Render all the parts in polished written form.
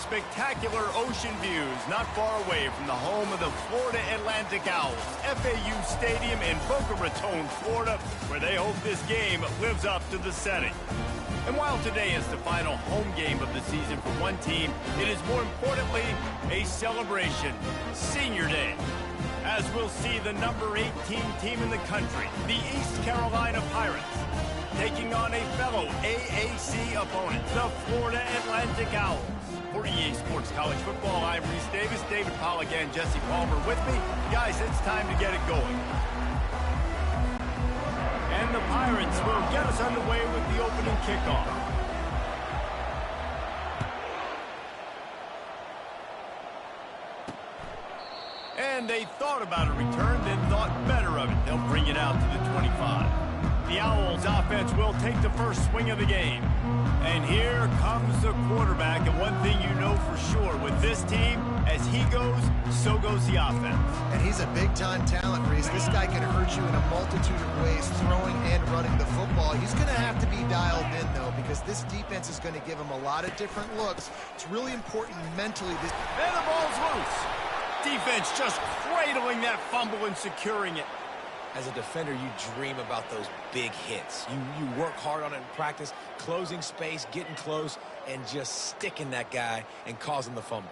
spectacular ocean views not far away from the home of the Florida Atlantic Owls, FAU Stadium in Boca Raton, Florida, where they hope this game lives up to the setting. And while today is the final home game of the season for one team, it is more importantly a celebration, Senior Day, as we'll see the number 18 team in the country, the East Carolina Pirates, taking on a fellow AAC opponent, the Florida Atlantic Owls. For EA Sports College Football, I'm Reese Davis, David Pollack, and Jesse Palmer with me. Guys, it's time to get it going. And the Pirates will get us underway with the opening kickoff. And they thought about a return, then thought better of it. They'll bring it out to the 25. The Owls offense will take the first swing of the game. And here comes the quarterback. And one thing you know for sure with this team, as he goes, so goes the offense. And he's a big-time talent, Reese. This guy can hurt you in a multitude of ways, throwing and running the football. He's going to have to be dialed in, though, because this defense is going to give him a lot of different looks. It's really important mentally. And the ball's loose. Defense just cradling that fumble and securing it. As a defender, you dream about those big hits. You work hard on it in practice, closing space, getting close, and just sticking that guy and causing the fumble.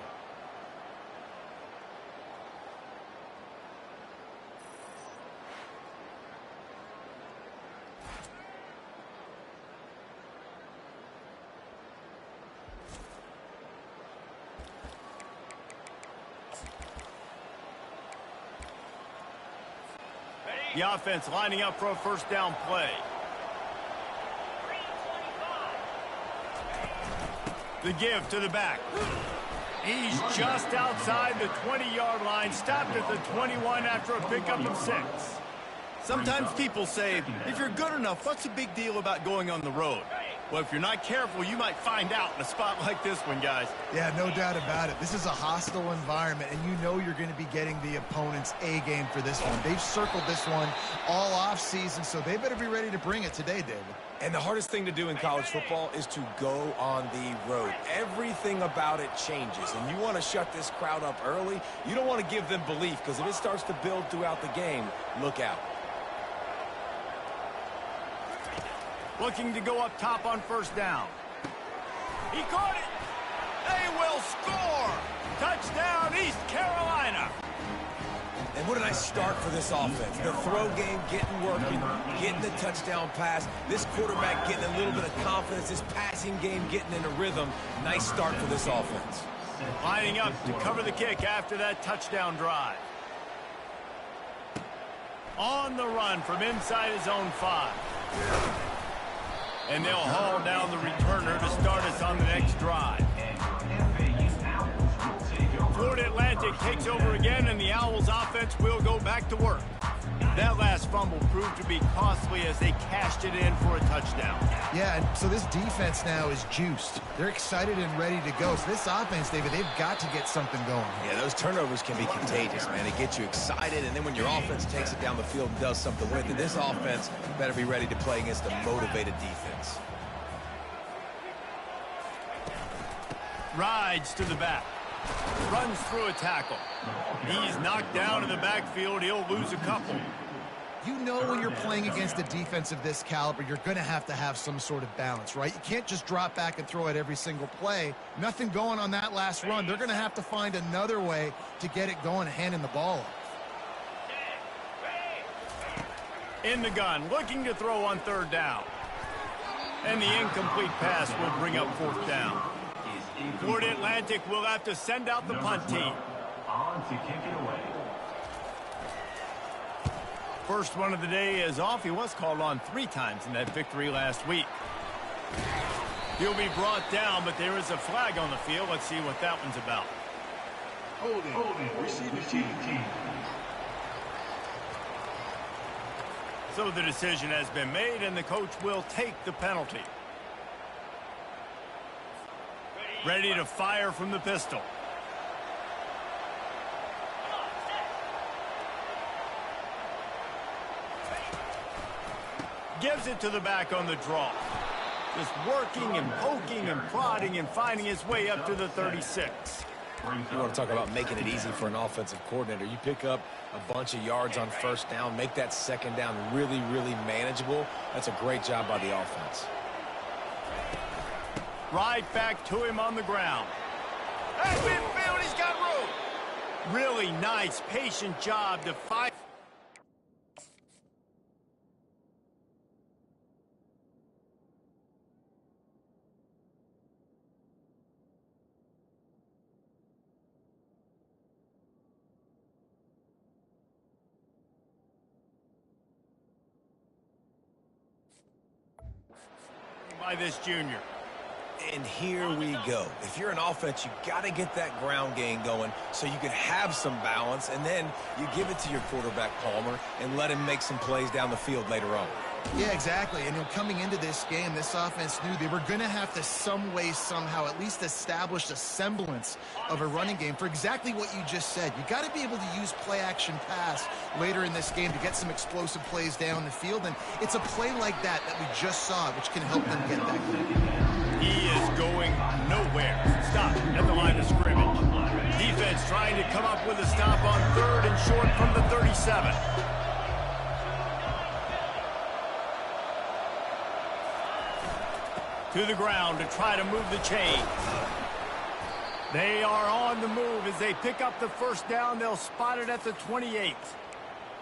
The offense lining up for a first down play. The give to the back. He's just outside the 20-yard line, stopped at the 21 after a pickup of 6. Sometimes people say, if you're good enough, what's the big deal about going on the road? Well, if you're not careful, you might find out in a spot like this one, guys. Yeah, no doubt about it. This is a hostile environment, and you know you're going to be getting the opponent's A-game for this one. They've circled this one all off-season, so they better be ready to bring it today, David. And the hardest thing to do in college football is to go on the road. Everything about it changes, and you want to shut this crowd up early. You don't want to give them belief, because if it starts to build throughout the game, look out. Looking to go up top on first down. He caught it. They will score. Touchdown, East Carolina. And what a nice start for this offense. The throw game getting working, getting the touchdown pass. This quarterback getting a little bit of confidence. This passing game getting into rhythm. Nice start for this offense. Lining up to cover the kick after that touchdown drive. On the run from inside his own 5. And they'll haul down the returner to start us on the next drive. Florida Atlantic takes over again, and the Owls offense will go back to work. That last fumble proved to be costly as they cashed it in for a touchdown. Yeah, and so this defense now is juiced. They're excited and ready to go. So this offense, David, they've got to get something going. Yeah, those turnovers can be contagious, man. They get you excited, and then when your offense takes it down the field and does something with it, this offense better be ready to play against a motivated defense. Rides to the back. Runs through a tackle. He's knocked down in the backfield. He'll lose a couple. You know when you're playing against a defense of this caliber, you're going to have some sort of balance, right? You can't just drop back and throw it every single play. Nothing going on that last run. They're going to have to find another way to get it going, handing the ball off. In the gun, looking to throw on third down. And the incomplete pass will bring up fourth down. Florida Atlantic will have to send out the punt team. On to kick it away. First one of the day is off. He was called on 3 times in that victory last week. He'll be brought down, but there is a flag on the field. Let's see what that one's about. Holding. Receiving team. So the decision has been made, and the coach will take the penalty. Ready to fire from the pistol. Gives it to the back on the draw. Just working and poking and prodding and finding his way up to the 36. You want to talk about making it easy for an offensive coordinator. You pick up a bunch of yards on first down, make that second down really, really manageable. That's a great job by the offense. Right back to him on the ground. Hey, midfield, he's got room. Really nice, patient job to fight. By this junior. And here we go. If you're an offense, you got to get that ground game going so you can have some balance, and then you give it to your quarterback, Palmer, and let him make some plays down the field later on. Yeah, exactly. And coming into this game, this offense knew they were going to have to some way, somehow, at least establish a semblance of a running game for exactly what you just said. You got to be able to use play-action pass later in this game to get some explosive plays down the field. And it's a play like that that we just saw, which can help them get that going. He is going nowhere. Stop at the line of scrimmage. Defense trying to come up with a stop on 3rd and short from the 37. To the ground to try to move the chains. They are on the move as they pick up the first down. They'll spot it at the 28.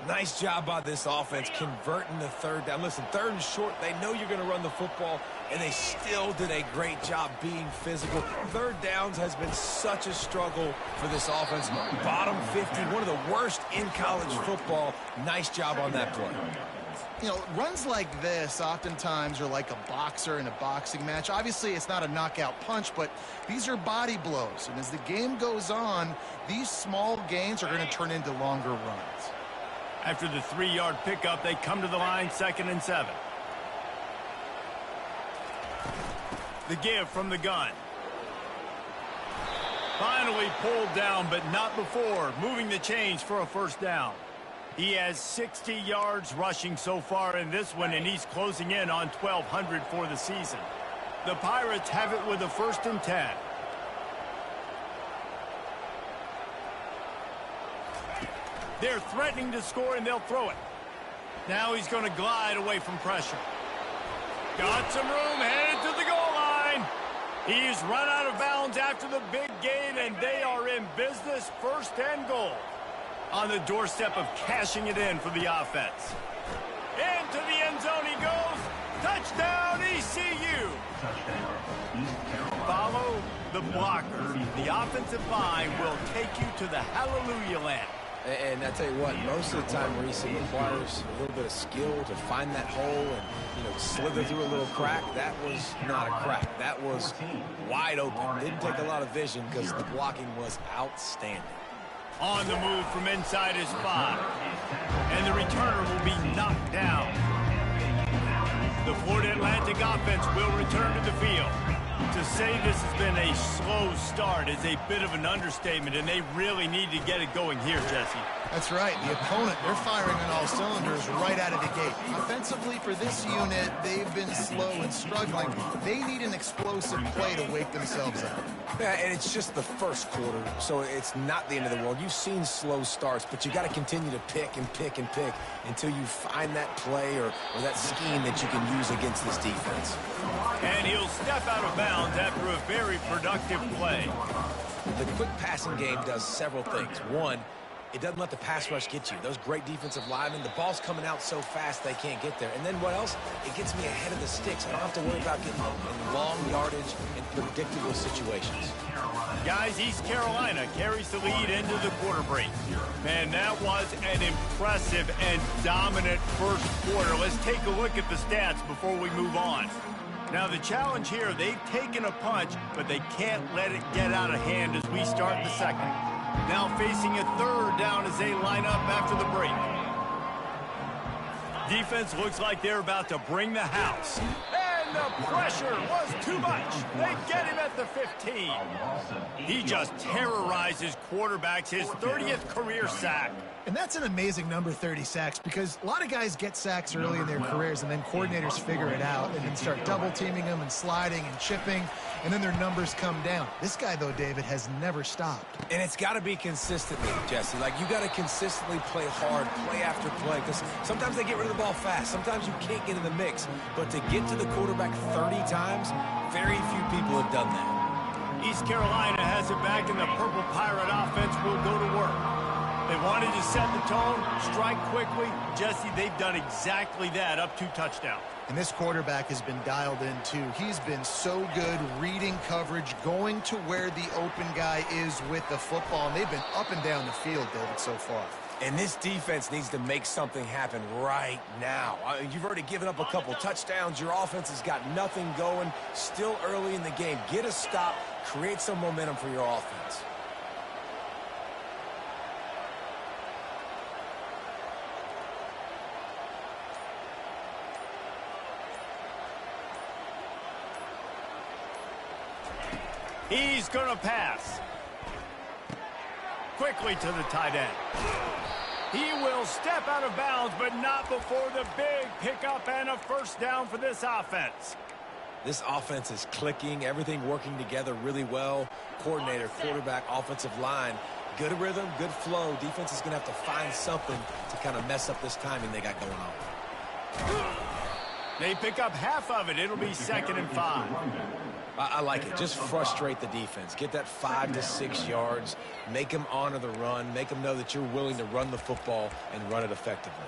Nice job by this offense converting the 3rd down. Listen, 3rd and short, they know you're going to run the football, and they still did a great job being physical. 3rd downs has been such a struggle for this offense. Bottom 50, one of the worst in college football. Nice job on that play. You know, runs like this oftentimes are like a boxer in a boxing match. Obviously, it's not a knockout punch, but these are body blows. And as the game goes on, these small gains are going to turn into longer runs. After the 3-yard pickup, they come to the line, 2nd and 7. The give from the gun. Finally pulled down, but not before moving the chains for a first down. He has 60 yards rushing so far in this one, and he's closing in on 1,200 for the season. The Pirates have it with a 1st and 10. They're threatening to score, and they'll throw it. Now he's going to glide away from pressure. Got some room, headed to the goal line. He's run out of bounds after the big gain, and they are in business, 1st and goal. On the doorstep of cashing it in for the offense. Into the end zone he goes. Touchdown, ECU. Follow the blocker. The offensive line will take you to the hallelujah land. And I tell you what, most of the time, Reese, it requires a little bit of skill to find that hole and, slither through a little crack. That was not a crack. That was wide open. Didn't take a lot of vision because the blocking was outstanding. On the move from inside his spot. And the returner will be knocked down. The Florida Atlantic offense will return to the field. To say this has been a slow start is a bit of an understatement, and they really need to get it going here, Jesse. That's right. The opponent, they're firing on all cylinders right out of the gate. Offensively, for this unit, they've been slow and struggling. They need an explosive play to wake themselves up. Yeah, and it's just the first quarter, so it's not the end of the world. You've seen slow starts, but you got to continue to pick and pick and pick until you find that play or that scheme that you can use against this defense. And he'll step out of bounds after a very productive play. The quick passing game does several things. One, it doesn't let the pass rush get you. Those great defensive linemen, the ball's coming out so fast they can't get there. And then what else? It gets me ahead of the sticks. I don't have to worry about getting in long yardage and predictable situations. Guys, East Carolina carries the lead into the quarter break. Man, that was an impressive and dominant first quarter. Let's take a look at the stats before we move on. Now, the challenge here, they've taken a punch, but they can't let it get out of hand as we start the second. Now facing a 3rd down as they line up after the break. Defense looks like they're about to bring the house. And the pressure was too much. They get him at the 15. He just terrorizes quarterbacks, his 30th career sack. And that's an amazing number, 30 sacks, because a lot of guys get sacks early in their careers, and then coordinators figure it out and then start double-teaming them and sliding and chipping, and then their numbers come down. This guy, though, David, has never stopped. And it's got to be consistently, Jesse. Like, you got to consistently play hard, play after play, because sometimes they get rid of the ball fast. Sometimes you can't get in the mix. But to get to the quarterback 30 times, very few people have done that. East Carolina has it back, and the Purple Pirate offense will go to work. They wanted to set the tone, strike quickly. Jesse, they've done exactly that, up 2 touchdowns. And this quarterback has been dialed in, too. He's been so good reading coverage, going to where the open guy is with the football. And they've been up and down the field, David, so far. And this defense needs to make something happen right now. You've already given up a couple touchdowns. Your offense has got nothing going. Still early in the game. Get a stop. Create some momentum for your offense. He's going to pass. Quickly to the tight end. He will step out of bounds, but not before the big pickup and a first down for this offense. This offense is clicking, everything working together really well. Coordinator, quarterback, offensive line, good rhythm, good flow. Defense is going to have to find something to kind of mess up this timing they got going on. They pick up half of it. It'll be 2nd and 5. I like it. Just frustrate the defense. Get that 5 to 6 yards. Make them honor the run. Make them know that you're willing to run the football and run it effectively.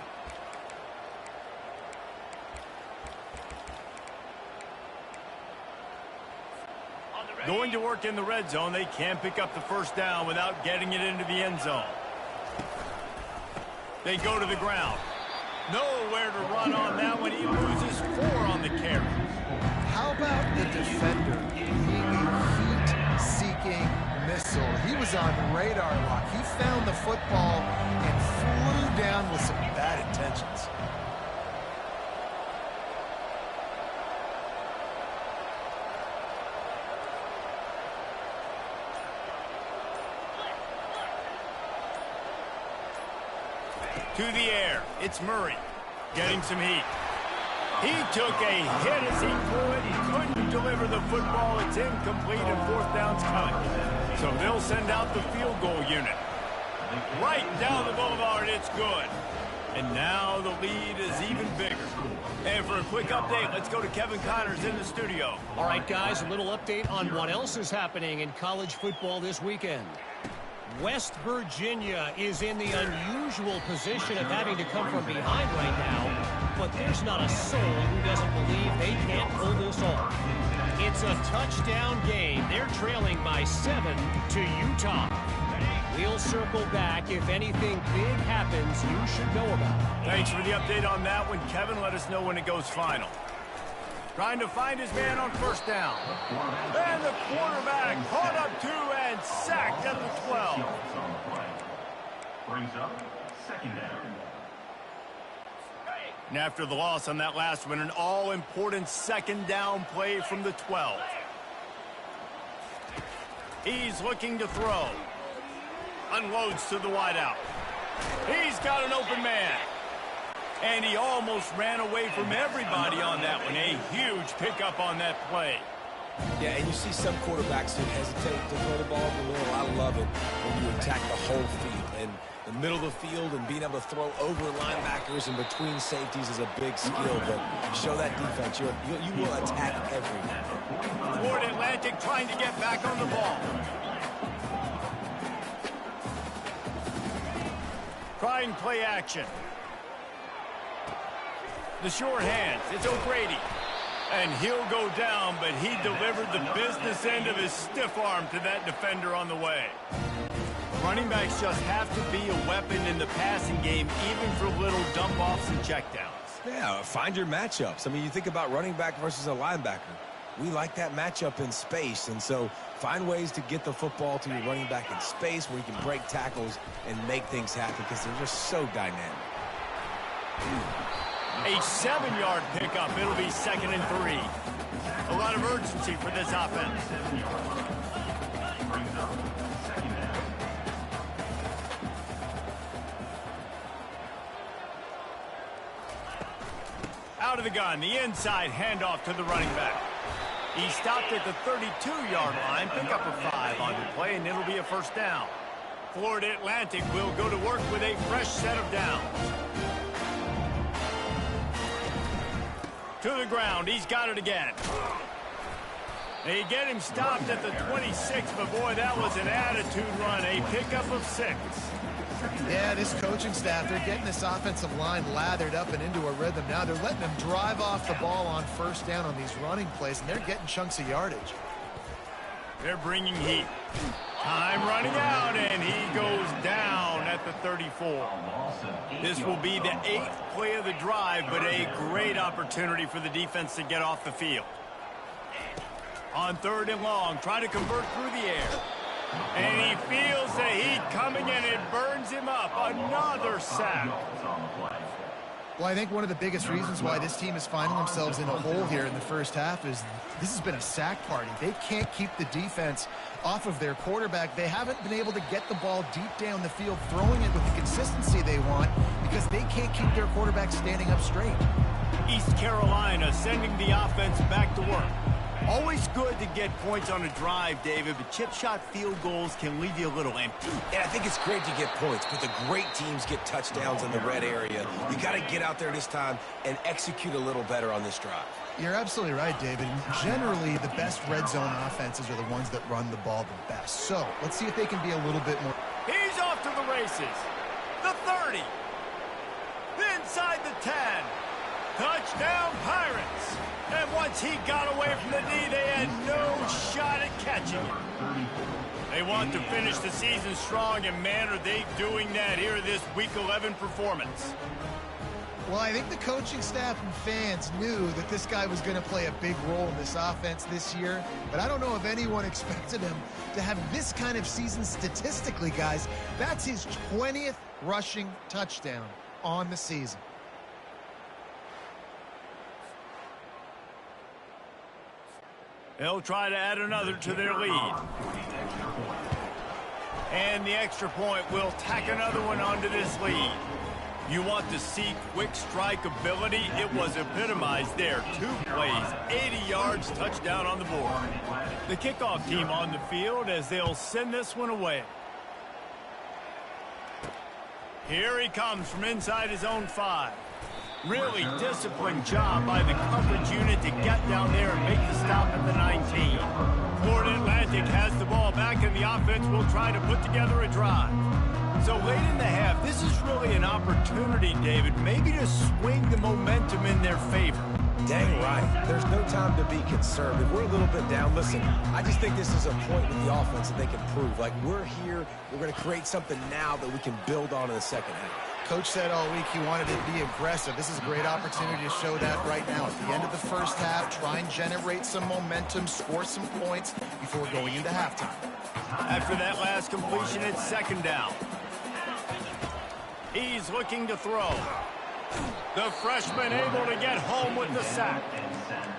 Going to work in the red zone. They can't pick up the first down without getting it into the end zone. They go to the ground. Nowhere to run on that one. He loses 4 on the carry. How about the defender being a heat-seeking missile? He was on radar lock. He found the football and flew down with some bad intentions. To the air. It's Murray. Getting some heat. He took a hit as he threw it. He couldn't deliver the football. It's incomplete and 4th down's coming. So they'll send out the field goal unit. Right down the boulevard, it's good. And now the lead is even bigger. And for a quick update, let's go to Kevin Connors in the studio. All right, guys, a little update on what else is happening in college football this weekend. West Virginia is in the unusual position of having to come from behind right now, but there's not a soul who doesn't believe they can't pull this off. It's a touchdown game. They're trailing by 7 to Utah. We'll circle back. If anything big happens, you should know about it. Thanks for the update on that one, Kevin. Let us know when it goes final. Trying to find his man on first down. And the quarterback caught up 2 and sacked at the 12. Brings up 2nd down. And after the loss on that last one, an all-important 2nd down play from the 12. He's looking to throw. Unloads to the wideout. He's got an open man. And he almost ran away from everybody on that one. A huge pickup on that play. Yeah, and you see some quarterbacks who hesitate to throw the ball up the middle. I love it when you attack the whole field. And the middle of the field and being able to throw over linebackers and between safeties is a big skill. But show that defense. You will attack everyone. Florida Atlantic trying to get back on the ball. Trying play action. The short hands. It's O'Grady. And he'll go down, but he delivered the business end of his stiff arm to that defender on the way. Running backs just have to be a weapon in the passing game, even for little dump-offs and checkdowns. Yeah, find your matchups. I mean, you think about running back versus a linebacker. We like that matchup in space, and so find ways to get the football to your running back in space where you can break tackles and make things happen because they're just so dynamic. A 7-yard pickup. It'll be 2nd and 3. A lot of urgency for this offense. Out of the gun, the inside handoff to the running back. He stopped at the 32-yard line, pick up a 5 on the play, and it'll be a 1st down. Florida Atlantic will go to work with a fresh set of downs. To the ground, he's got it again. They get him stopped at the 26, but boy, that was an attitude run, a pickup of 6. Yeah, this coaching staff, they're getting this offensive line lathered up and into a rhythm now. They're letting them drive off the ball on 1st down on these running plays, and they're getting chunks of yardage. They're bringing heat. Time running out, and he goes down at the 34. This will be the 8th play of the drive, but a great opportunity for the defense to get off the field. On 3rd and long, trying to convert through the air. And he feels the heat coming, and it burns him up. Another sack. Well, I think one of the biggest reasons why this team is finding themselves in a hole here in the 1st half is this has been a sack party. They can't keep the defense off of their quarterback. They haven't been able to get the ball deep down the field, throwing it with the consistency they want because they can't keep their quarterback standing up straight. East Carolina sending the offense back to work. Always good to get points on a drive, David, but chip shot field goals can leave you a little empty. And I think it's great to get points, but the great teams get touchdowns in the red area. You got to get out there this time and execute a little better on this drive. You're absolutely right, David. Generally, the best red zone offenses are the ones that run the ball the best. So let's see if they can be a little bit more. He's off to the races. The 30. Inside the 10. Touchdown, Pirates. And once he got away from the knee, they had no shot at catching him. They want to finish the season strong, and man, are they doing that here in this Week 11 performance. Well, I think the coaching staff and fans knew that this guy was going to play a big role in this offense this year, but I don't know if anyone expected him to have this kind of season statistically, guys. That's his 20th rushing touchdown on the season. They'll try to add another to their lead. And the extra point will tack another one onto this lead. You want to see quick strike ability? It was epitomized there. 2 plays, 80 yards, touchdown on the board. The kickoff team on the field as they'll send this one away. Here he comes from inside his own 5. Really disciplined job by the coverage unit to get down there and make the stop at the 19. Florida Atlantic has the ball back, and the offense will try to put together a drive. So late in the half, this is really an opportunity, David, maybe to swing the momentum in their favor. Dang right. There's no time to be concerned. If we're a little bit down, listen, I just think this is a point with the offense that they can prove. Like, we're here, we're going to create something now that we can build on in the second half. Coach said all week he wanted to be aggressive. This is a great opportunity to show that right now. At the end of the 1st half, try and generate some momentum, score some points before going into halftime. After that last completion, it's 2nd down. He's looking to throw. The freshman able to get home with the sack.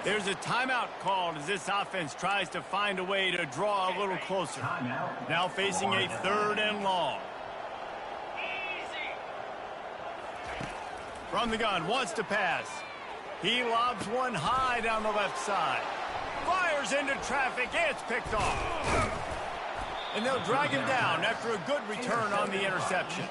There's a timeout called as this offense tries to find a way to draw a little closer. Now facing a 3rd and long. From the gun, wants to pass. He lobs one high down the left side. Fires into traffic, it's picked off. And they'll drag him down after a good return on the interception.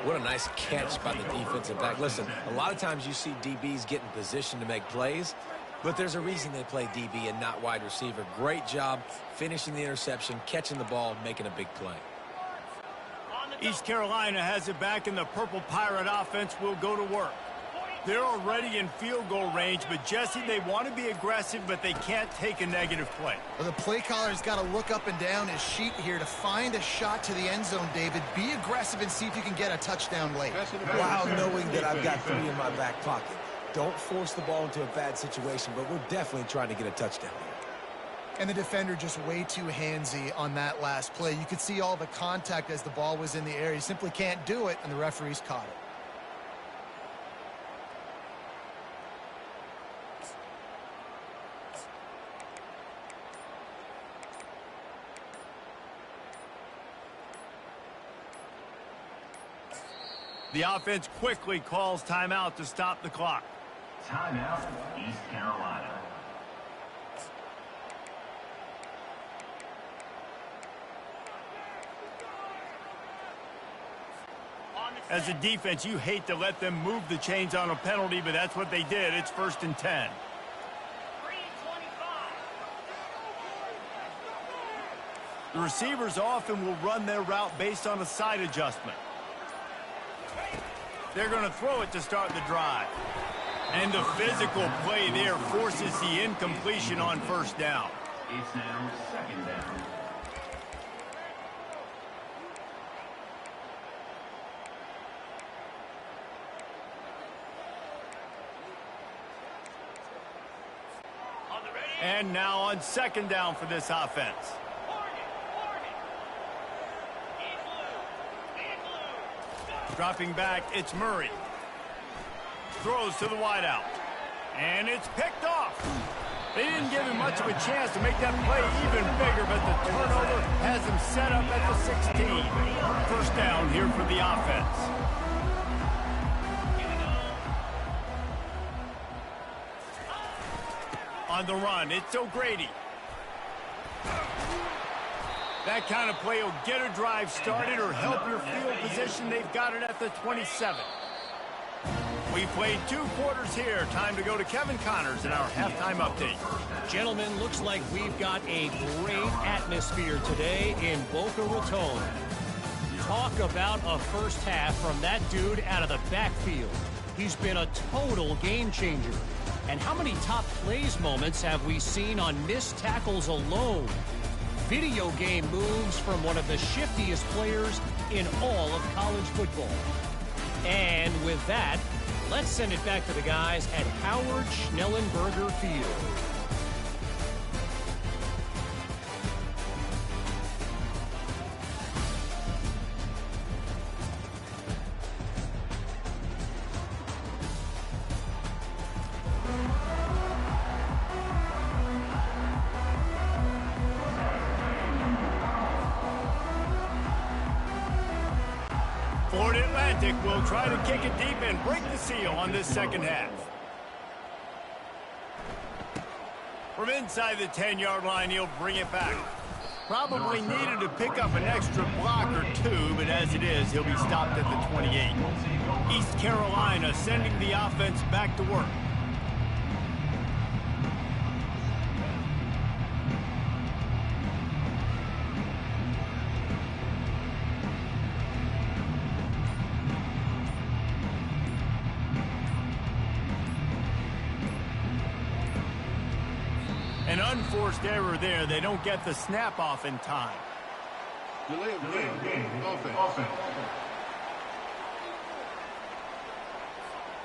What a nice catch by the defensive back. Listen, a lot of times you see DBs get in position to make plays, but there's a reason they play DB and not wide receiver. Great job finishing the interception, catching the ball, making a big play. East Carolina has it back, and the Purple Pirate offense will go to work. They're already in field goal range, but Jesse, they want to be aggressive, but they can't take a negative play. Well, the play caller's got to look up and down his sheet here to find a shot to the end zone, David. Be aggressive and see if you can get a touchdown late. While knowing that I've got 3 in my back pocket. Don't force the ball into a bad situation, but we're definitely trying to get a touchdown here. And the defender just way too handsy on that last play. You could see all the contact as the ball was in the air. He simply can't do it, and the referees caught it. The offense quickly calls timeout to stop the clock. Timeout, East Carolina. As a defense, you hate to let them move the chains on a penalty, but that's what they did. It's 1st and 10. The receivers often will run their route based on a side adjustment. They're going to throw it to start the drive. And the physical play there forces the incompletion on 1st down. It's now 2nd down. And now on 2nd down for this offense. Dropping back, it's Murray. Throws to the wideout. And it's picked off. They didn't give him much of a chance to make that play even bigger, but the turnover has him set up at the 16. 1st down here for the offense. On the run, it's O'Grady. That kind of play will get a drive started or help your field position. They've got it at the 27. We played 2 quarters here. Time to go to Kevin Connors in our halftime update. Gentlemen, looks like we've got a great atmosphere today in Boca Raton. Talk about a first half from that dude out of the backfield. He's been a total game changer. And how many top plays moments have we seen on missed tackles alone? Video game moves from one of the shiftiest players in all of college football. And with that, let's send it back to the guys at Howard Schnellenberger Field. Florida Atlantic will try to kick it deep and break the seal on this 2nd half. From inside the 10-yard line, he'll bring it back. Probably needed to pick up an extra block or 2, but as it is, he'll be stopped at the 28. East Carolina sending the offense back to work. An unforced error there. They don't get the snap off in time. Delay of game. Offense.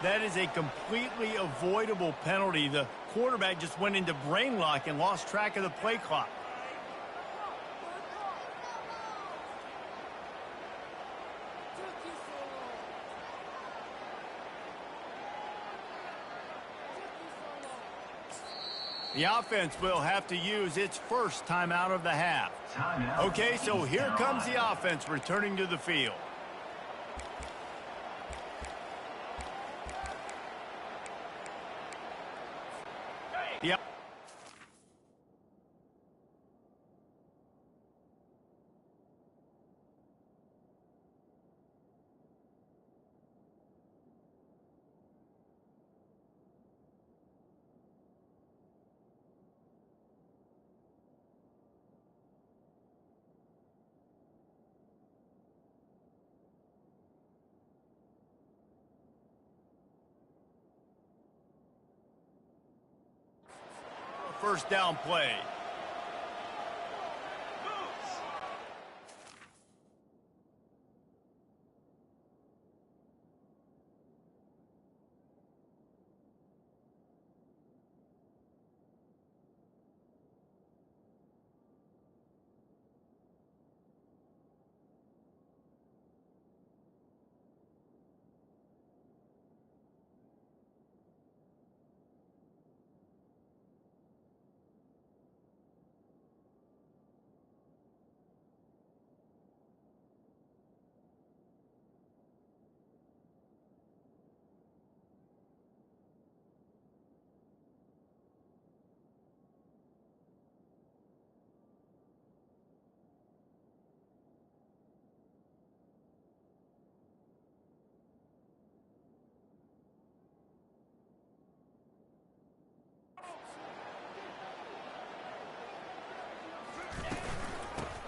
That is a completely avoidable penalty. The quarterback just went into brain lock and lost track of the play clock. The offense will have to use its first timeout of the half. Okay, so here comes the offense returning to the field. Yeah. First down play.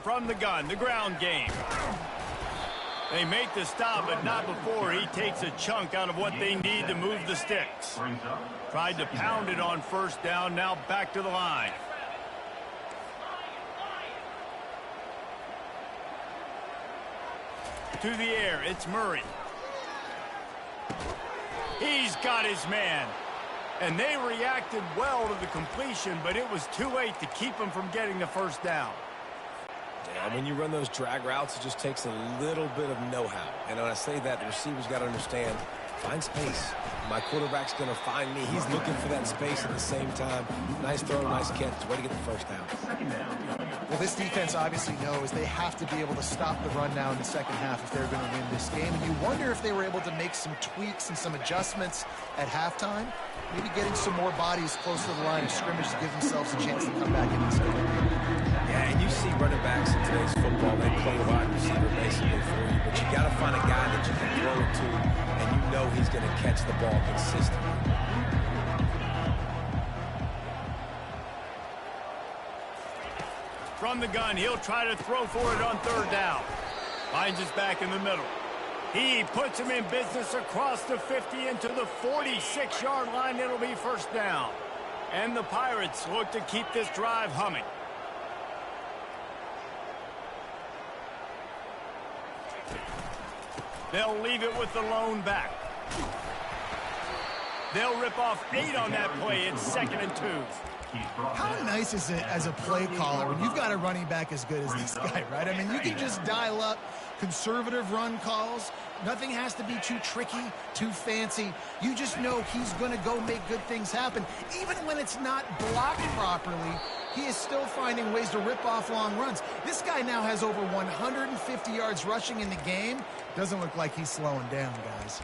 from the gun, the ground game. They make the stop, but not before he takes a chunk out of what they need to move the sticks. Tried to pound it on first down, now back to the line. To the air, it's Murray. He's got his man. And they reacted well to the completion, but it was too late to keep him from getting the first down. Yeah, when you run those drag routes, it just takes a little bit of know-how. And when I say that, the receiver's got to understand, find space. My quarterback's going to find me. He's looking for that space at the same time. Nice throw, nice catch. Way to get the first down. Well, this defense obviously knows they have to be able to stop the run now in the second half if they're going to win this game. And you wonder if they were able to make some tweaks and some adjustments at halftime. Maybe getting some more bodies close to the line of scrimmage to give themselves a chance to come back in this game. Yeah, and you see running backs in today's football, they play wide receiver basically for you, but you got to find a guy that you can throw it to, and you know he's going to catch the ball consistently. From the gun, he'll try to throw for it on third down. Finds his back in the middle. He puts him in business across the 50 into the 46-yard line. It'll be first down. And the Pirates look to keep this drive humming. They'll leave it with the lone back. They'll rip off 8 on that play. It's 2nd and 2. How nice is it as a play caller when you've got a running back as good as this guy, right? I mean, you can just dial up conservative run calls. Nothing has to be too tricky, too fancy. You just know he's going to go make good things happen. Even when it's not blocked properly, he is still finding ways to rip off long runs. This guy now has over 150 yards rushing in the game. Doesn't look like he's slowing down, guys.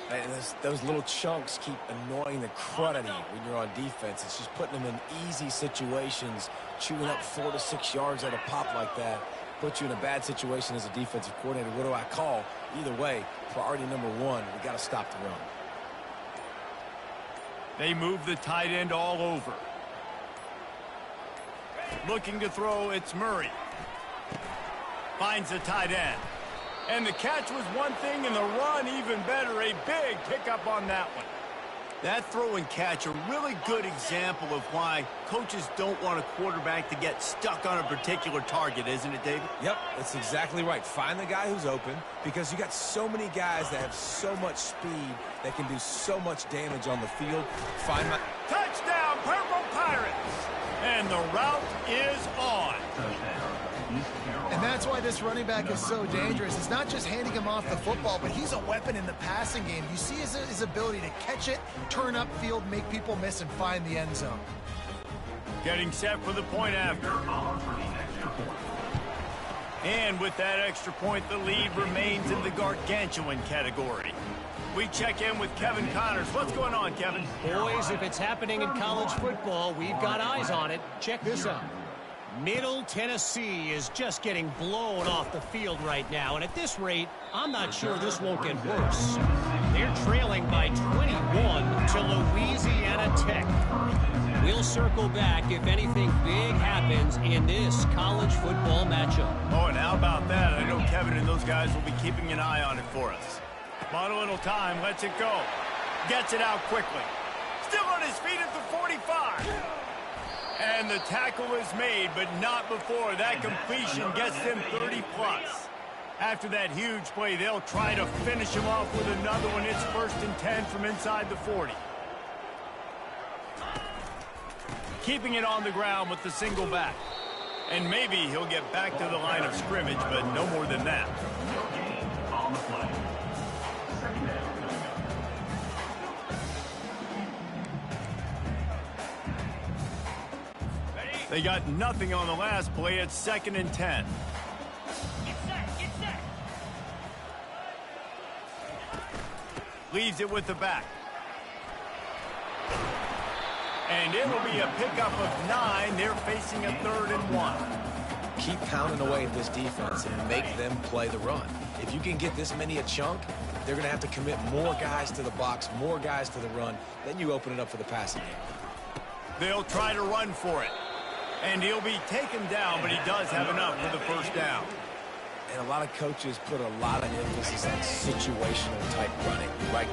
And those little chunks keep annoying the crud out of you when you're on defense. It's just putting them in easy situations, chewing up 4 to 6 yards at a pop like that. Put you in a bad situation as a defensive coordinator. What do I call? Either way, priority number 1, we got to stop the run. They move the tight end all over. Looking to throw, it's Murray. Finds the tight end. And the catch was one thing, and the run even better. A big pickup on that one. That throw and catch, a really good example of why coaches don't want a quarterback to get stuck on a particular target, isn't it, David? Yep, that's exactly right. Find the guy who's open, because you got so many guys that have so much speed that can do so much damage on the field. Find my... Touchdown, Purple Pirates! And the route is on. And that's why this running back is so dangerous. It's not just handing him off the football, but he's a weapon in the passing game. You see his ability to catch it, turn upfield, make people miss, and find the end zone. Getting set for the point after. And with that extra point, the lead remains in the gargantuan category. We check in with Kevin Connors. What's going on, Kevin? Boys, if it's happening in college football, we've got eyes on it. Check this out. Middle Tennessee is just getting blown off the field right now, and at this rate, I'm not sure this won't get worse. They're trailing by 21 to Louisiana Tech. We'll circle back if anything big happens in this college football matchup. Oh, and how about that? I know Kevin and those guys will be keeping an eye on it for us. Bought a little time, lets it go. Gets it out quickly. Still on his feet at the 45. And the tackle is made, but not before. That completion gets them 30-plus. After that huge play, they'll try to finish him off with another one. It's 1st and 10 from inside the 40. Keeping it on the ground with the single back. And maybe he'll get back to the line of scrimmage, but no more than that. On the play. Second down. They got nothing on the last play. It's 2nd and 10. Get set. Leaves it with the back. And it'll be a pickup of 9. They're facing a 3rd and 1. Keep pounding away at this defense and make them play the run. If you can get this many a chunk, they're going to have to commit more guys to the box, more guys to the run. Then you open it up for the passing game. They'll try to run for it. And he'll be taken down, but he does have enough for the first down. And a lot of coaches put a lot of emphasis on situational type running, right?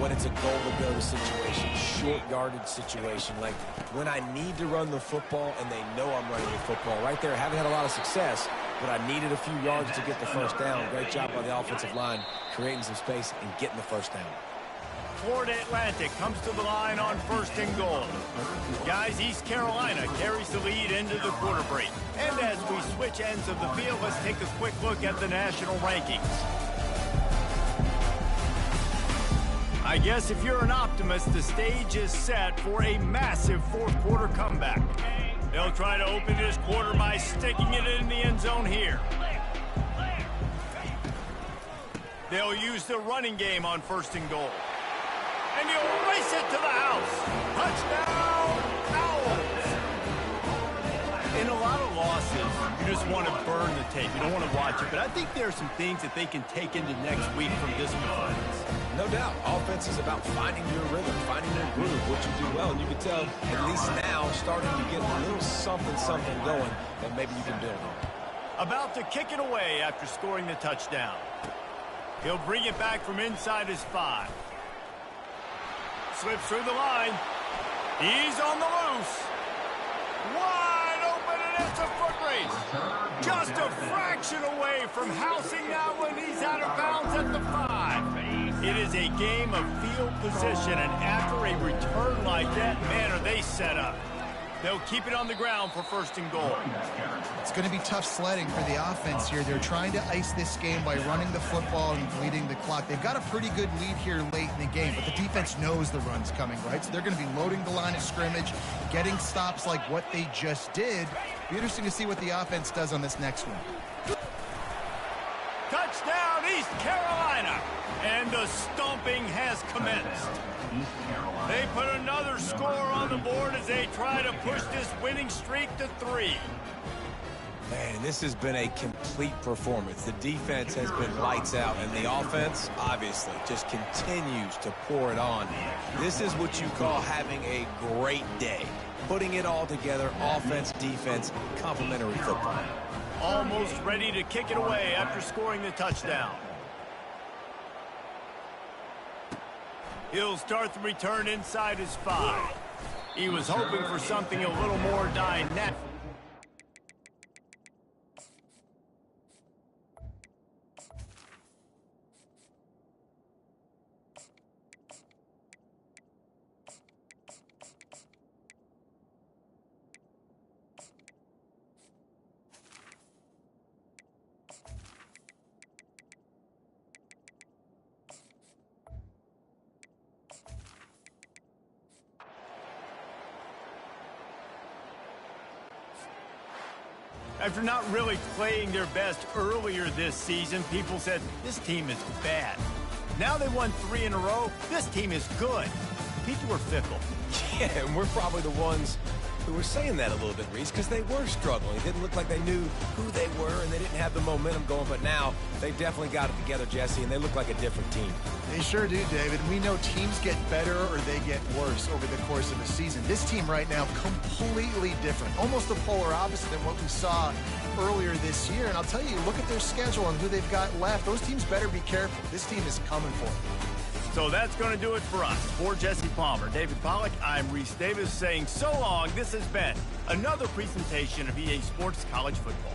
When it's a goal-to-go situation, short yardage situation, like when I need to run the football and they know I'm running the football. Right there, haven't had a lot of success, but I needed a few yards to get the first down. Great job by the offensive line, creating some space and getting the first down. Florida Atlantic comes to the line on 1st and goal. Guys, East Carolina carries the lead into the quarter break. And as we switch ends of the field, let's take a quick look at the national rankings. I guess if you're an optimist, the stage is set for a massive fourth quarter comeback. They'll try to open this quarter by sticking it in the end zone here. They'll use the running game on 1st and goal. And he'll race it to the house. Touchdown, Owls. In a lot of losses, you just want to burn the tape. You don't want to watch it. But I think there are some things that they can take into next week from this performance. No doubt. Offense is about finding your rhythm, finding your groove, what you do well. And you can tell, at least now, starting to get a little something going that maybe you can build on. About to kick it away after scoring the touchdown. He'll bring it back from inside his 5. Slips through the line. He's on the loose. Wide open, and it's a foot race. Just a fraction away from housing that one. He's out of bounds at the 5. It is a game of field position, and after a return like that, man, are they set up. They'll keep it on the ground for 1st and goal. It's going to be tough sledding for the offense here. They're trying to ice this game by running the football and bleeding the clock. They've got a pretty good lead here late in the game, but the defense knows the run's coming, right? So they're going to be loading the line of scrimmage, getting stops like what they just did. Be interesting to see what the offense does on this next one. Touchdown, East Carolina! And the stomping has commenced. They put another score on the board as they try to push this winning streak to 3. Man, this has been a complete performance. The defense has been lights out, and the offense, obviously, just continues to pour it on. This is what you call having a great day. Putting it all together, offense, defense, complementary football. Almost ready to kick it away after scoring the touchdown. He'll start the return inside his 5. He was hoping for something a little more dynamic. After not really playing their best earlier this season, people said, this team is bad. Now they won 3 in a row. This team is good. People were fickle. Yeah, and we're probably the ones who were saying that a little bit, Reese, because they were struggling. It didn't look like they knew who they were, and they didn't have the momentum going. But now they definitely got it together, Jesse, and they look like a different team. They sure do, David. We know teams get better or they get worse over the course of a season. This team right now, completely different. Almost the polar opposite than what we saw earlier this year. And I'll tell you, look at their schedule and who they've got left. Those teams better be careful. This team is coming for them. So that's going to do it for us. For Jesse Palmer, David Pollack, I'm Reese Davis saying so long. This has been another presentation of EA Sports College Football.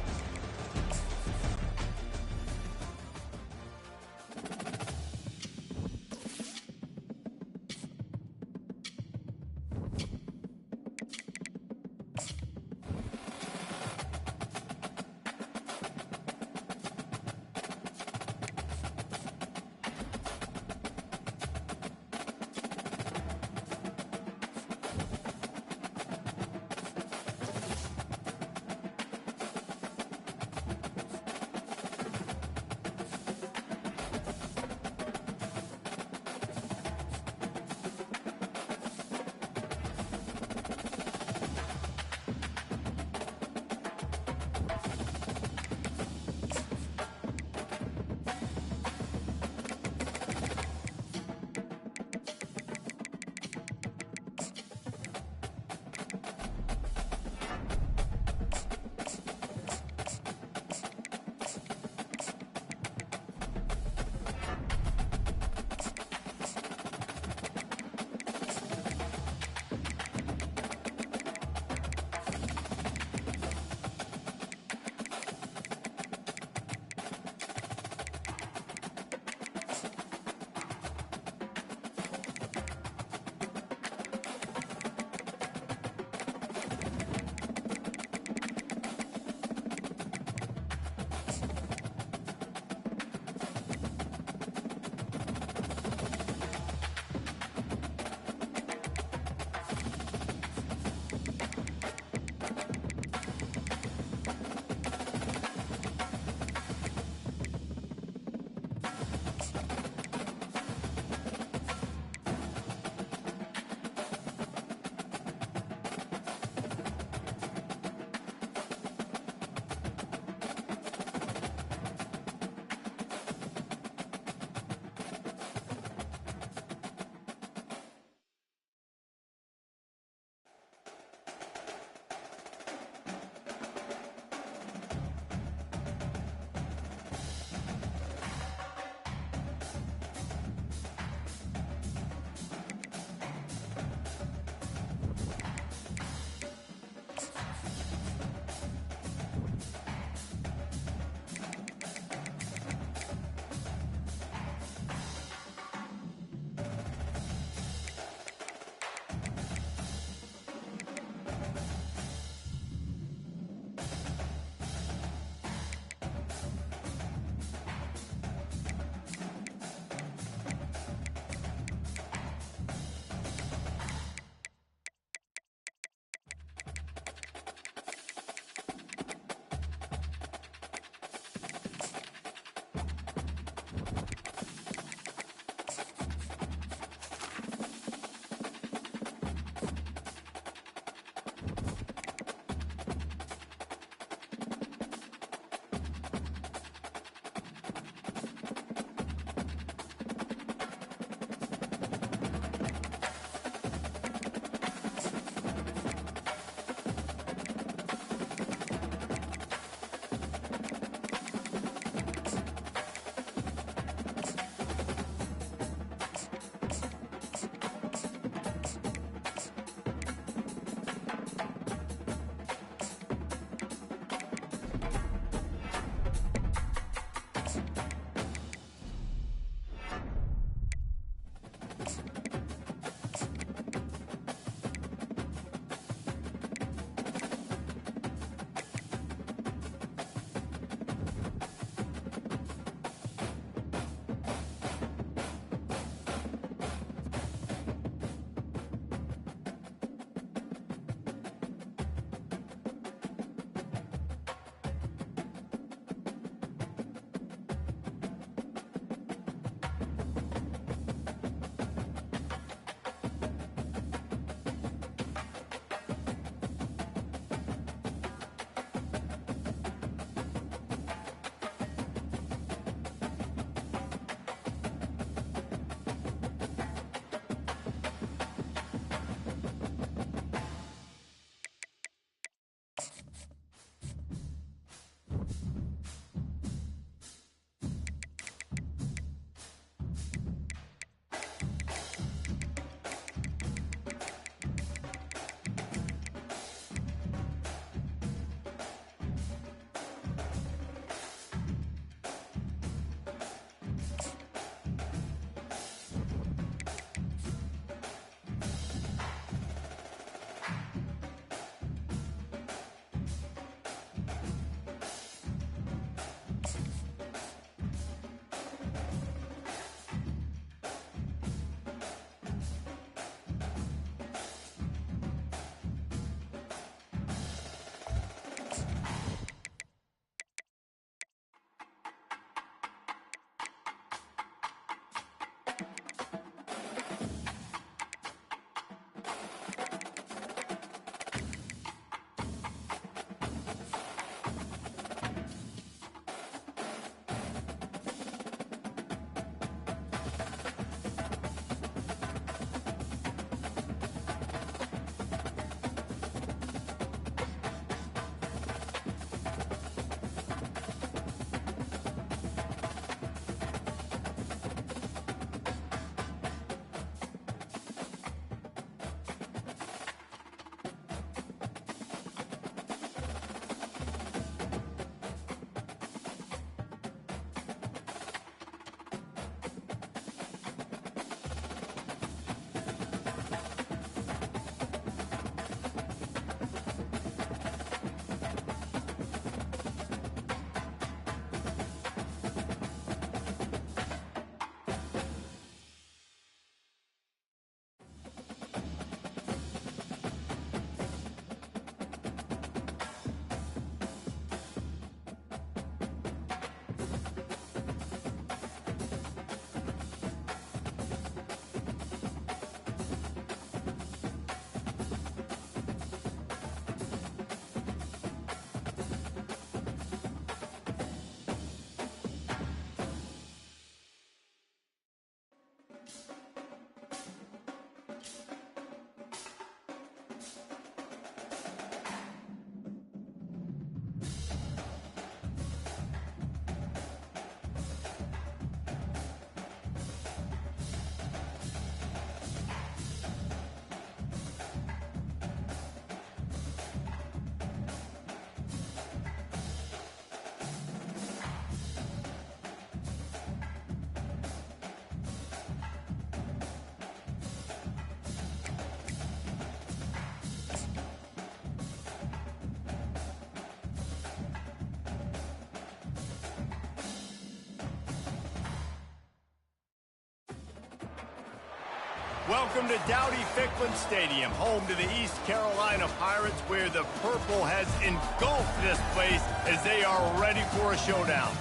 Welcome to Dowdy-Ficklen Stadium, home to the East Carolina Pirates, where the purple has engulfed this place as they are ready for a showdown.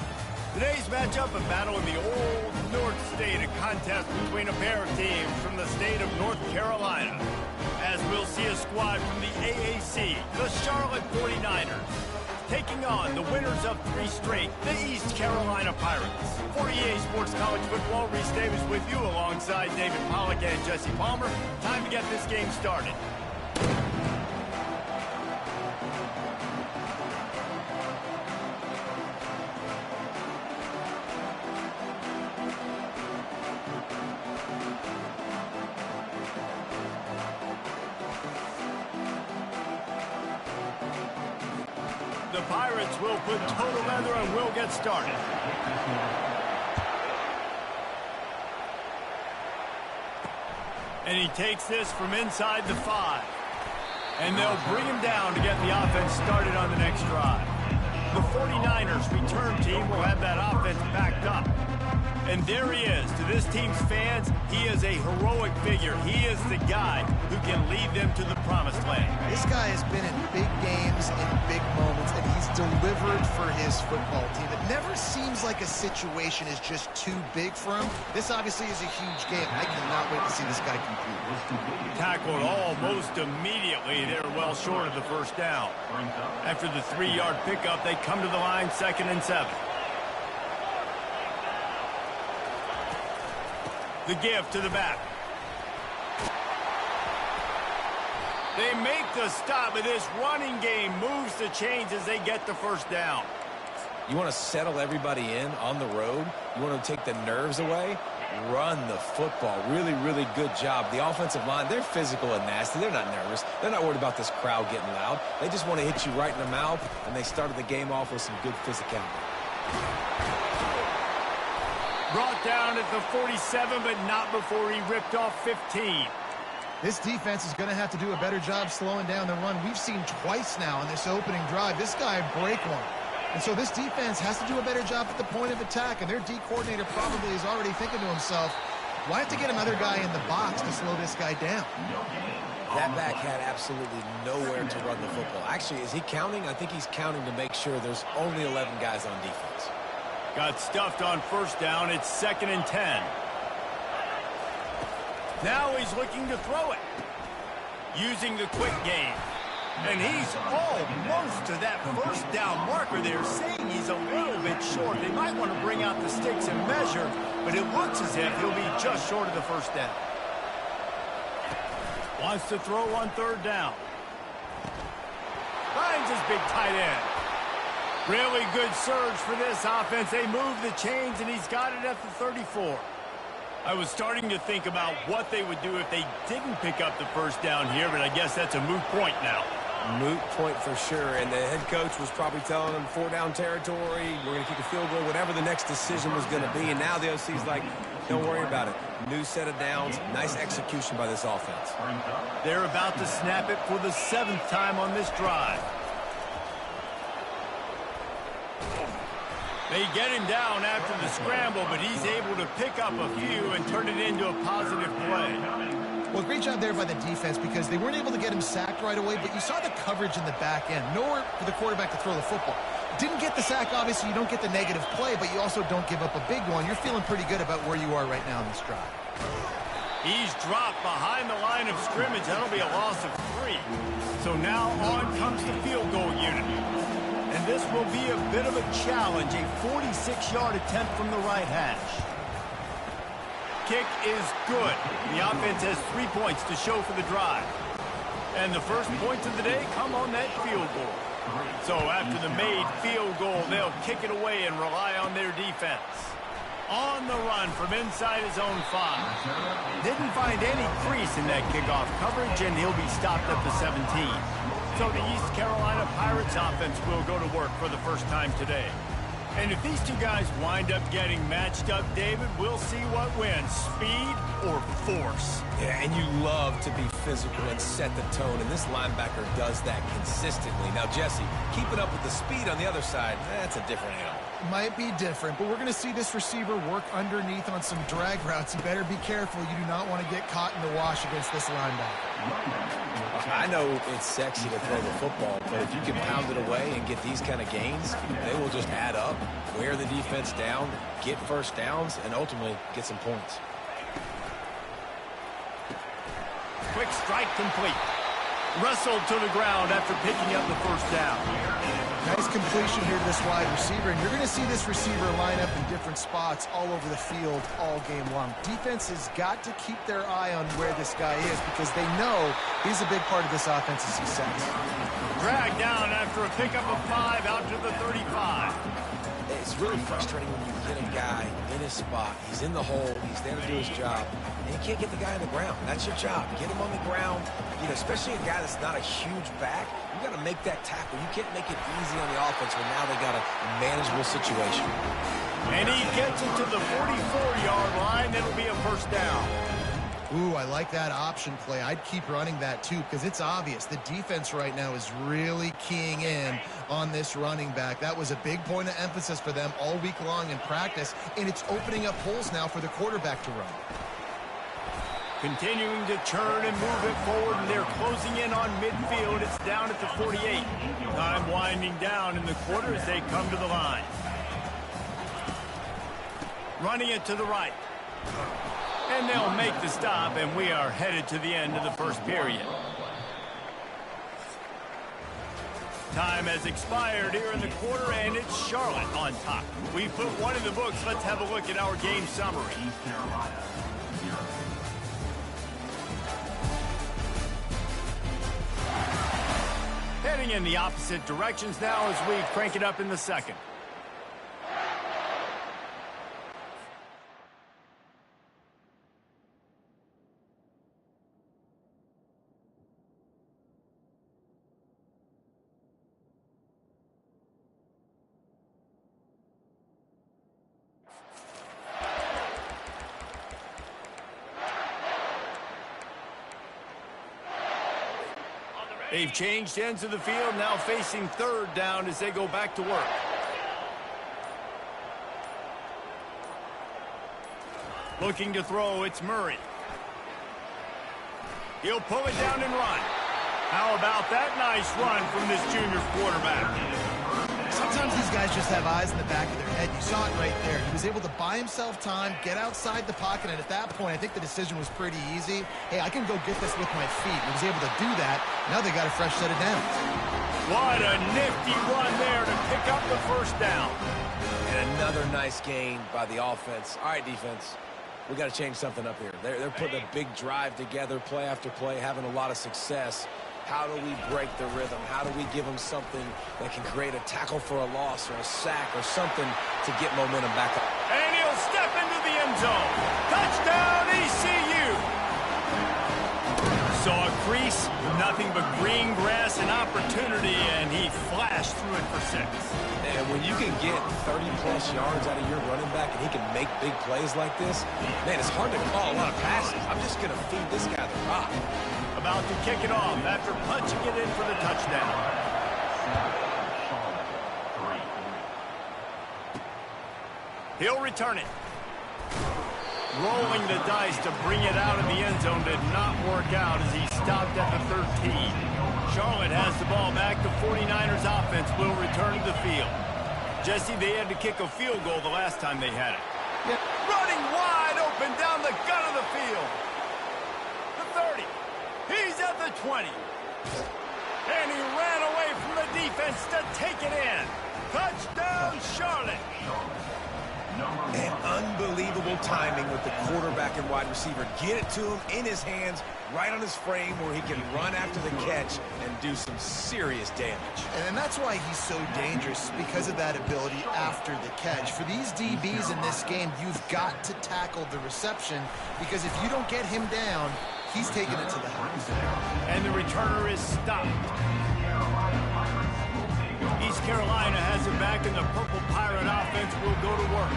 Today's matchup, a battle in the old North State, a contest between a pair of teams from the state of North Carolina. As we'll see a squad from the AAC, the Charlotte 49ers, taking on the winners of 3 straight, the East Carolina Pirates. For EA Sports College Football, Reese Davis with you alongside David Pollack and Jesse Palmer. Time to get this game started. The Pirates will put total leather and we'll get started. And he takes this from inside the 5. And they'll bring him down to get the offense started on the next drive. The 49ers return team will have that offense backed up. And there he is. To this team's fans, he is a heroic figure. He is the guy who can lead them to the promised land. This guy has been in big games, in big moments, and he's delivered for his football team. It never seems like a situation is just too big for him. This obviously is a huge game. I cannot wait to see this guy compete. Tackled almost immediately. They're well short of the first down. After the 3-yard pickup, they come to the line 2nd and 7. The give to the back. They make the stop, but this running game moves the chains as they get the first down. You want to settle everybody in on the road? You want to take the nerves away? Run the football. Really, really good job. The offensive line, they're physical and nasty. They're not nervous. They're not worried about this crowd getting loud. They just want to hit you right in the mouth, and they started the game off with some good physicality. Brought down at the 47, but not before he ripped off 15. This defense is going to have to do a better job slowing down the run. We've seen twice now in this opening drive. This guy break one. And so this defense has to do a better job at the point of attack, and their D coordinator probably is already thinking to himself, well, I have to get another guy in the box to slow this guy down. That back had absolutely nowhere to run the football. Actually, is he counting? I think he's counting to make sure there's only 11 guys on defense. Got stuffed on first down. It's 2nd and 10. Now he's looking to throw it. Using the quick game. And he's almost to that first down marker. They're saying he's a little bit short. They might want to bring out the sticks and measure, but it looks as if he'll be just short of the first down. Wants to throw on 3rd down. Finds his big tight end. Really good surge for this offense. They move the chains, and he's got it at the 34. I was starting to think about what they would do if they didn't pick up the first down here, but I guess that's a moot point now. Moot point for sure, and the head coach was probably telling them 4-down territory, we're going to kick a field goal, whatever the next decision was going to be, and now the OC's like, don't worry about it. New set of downs, nice execution by this offense. They're about to snap it for the 7th time on this drive. They get him down after the scramble, but he's able to pick up a few and turn it into a positive play. Well, great job there by the defense because they weren't able to get him sacked right away, but you saw the coverage in the back end. Nowhere for the quarterback to throw the football. Didn't get the sack, obviously. You don't get the negative play, but you also don't give up a big one. You're feeling pretty good about where you are right now in this drive. He's dropped behind the line of scrimmage. That'll be a loss of 3. So now on comes the field goal unit. And this will be a bit of a challenge, a 46-yard attempt from the right hash. Kick is good. The offense has 3 points to show for the drive. And the first points of the day come on that field goal. So after the made field goal, they'll kick it away and rely on their defense. On the run from inside his own 5. Didn't find any crease in that kickoff coverage, and he'll be stopped at the 17. So the East Carolina Pirates offense will go to work for the first time today. And if these two guys wind up getting matched up, David, we'll see what wins, speed or force. Yeah, and you love to be physical and set the tone, and this linebacker does that consistently. Now, Jesse, keeping up with the speed on the other side, that's a different animal. Might be different, but we're going to see this receiver work underneath on some drag routes. You better be careful. You do not want to get caught in the wash against this linebacker. I know it's sexy to throw the football, but if you can pound it away and get these kind of gains, they will just add up, wear the defense down, get first downs, and ultimately get some points. Quick strike complete. Wrestled to the ground after picking up the first down. Nice completion here to this wide receiver, and you're going to see this receiver line up in different spots all over the field all game long. Defense has got to keep their eye on where this guy is because they know he's a big part of this offense's success. Dragged down after a pickup of 5 out to the 35. It's really frustrating when you get a guy in his spot. He's in the hole. He's there to do his job. And you can't get the guy on the ground. That's your job. Get him on the ground. You know, especially a guy that's not a huge back. You got to make that tackle. You can't make it easy on the offense when now they got a manageable situation. And he gets it to the 44-yard line. It'll be a first down. Ooh, I like that option play. I'd keep running that too because it's obvious the defense right now is really keying in on this running back. That was a big point of emphasis for them all week long in practice, and it's opening up holes now for the quarterback to run. Continuing to churn and move it forward, and they're closing in on midfield. It's down at the 48. Time winding down in the quarter as they come to the line. Running it to the right. And they'll make the stop, and we are headed to the end of the first period. Time has expired here in the quarter, and it's Charlotte on top. We put one in the books. Let's have a look at our game summary. East Carolina, 0. Heading in the opposite directions now as we crank it up in the second. They've changed ends of the field, now facing third down as they go back to work. Looking to throw, it's Murray. He'll pull it down and run. How about that nice run from this junior quarterback? Sometimes these guys just have eyes in the back of their head. You saw it right there. He was able to buy himself time, get outside the pocket, and at that point, I think the decision was pretty easy. Hey, I can go get this with my feet. He was able to do that. Now they got a fresh set of downs. What a nifty run there to pick up the first down. And another nice gain by the offense. All right, defense, we got to change something up here. They're putting a big drive together, play after play, having a lot of success. How do we break the rhythm? How do we give them something that can create a tackle for a loss or a sack or something to get momentum back up? And he'll step into the end zone. Touchdown, ECU. Saw a crease, nothing but green grass and opportunity, and he flashed through it for 6. And when you can get 30-plus yards out of your running back and he can make big plays like this, man, it's hard to call a lot of passes. I'm just going to feed this guy the rock. About to kick it off after punching it in for the touchdown. He'll return it. Rolling the dice to bring it out of the end zone did not work out as he stopped at the 13. Charlotte has the ball back. The 49ers offense will return to the field. Jesse, they had to kick a field goal the last time they had it. Yep. Running wide open down the gut of the field. The 30. He's at the 20. And he ran away from the defense to take it in. Touchdown, Charlotte. And unbelievable timing with the quarterback and wide receiver. Get it to him in his hands, right on his frame where he can run after the catch and do some serious damage. And that's why he's so dangerous, because of that ability after the catch. For these DBs in this game, you've got to tackle the reception, because if you don't get him down, he's taking it to the house. And the returner is stopped. East Carolina has it back, and the Purple Pirate offense will go to work.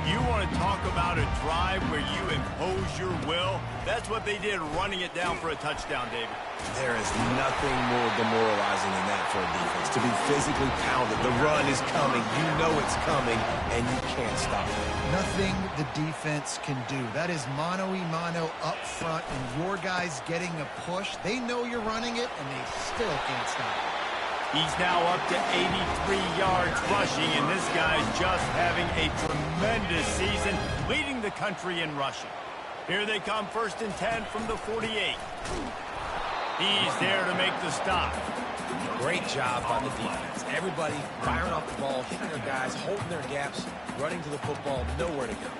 You want to talk about a drive where you impose your will? That's what they did, running it down for a touchdown, David. There is nothing more demoralizing than that for a defense. To be physically pounded, the run is coming, you know it's coming, and you can't stop it. Nothing the defense can do. That is mano-a-mano up front, and your guys getting a push. They know you're running it, and they still can't stop it. He's now up to 83 yards rushing, and this guy's just having a tremendous season, leading the country in rushing. Here they come, 1st and 10 from the 48. He's there to make the stop. Great job by the defense. Everybody firing off the ball, hitting their guys, holding their gaps, running to the football, nowhere to go.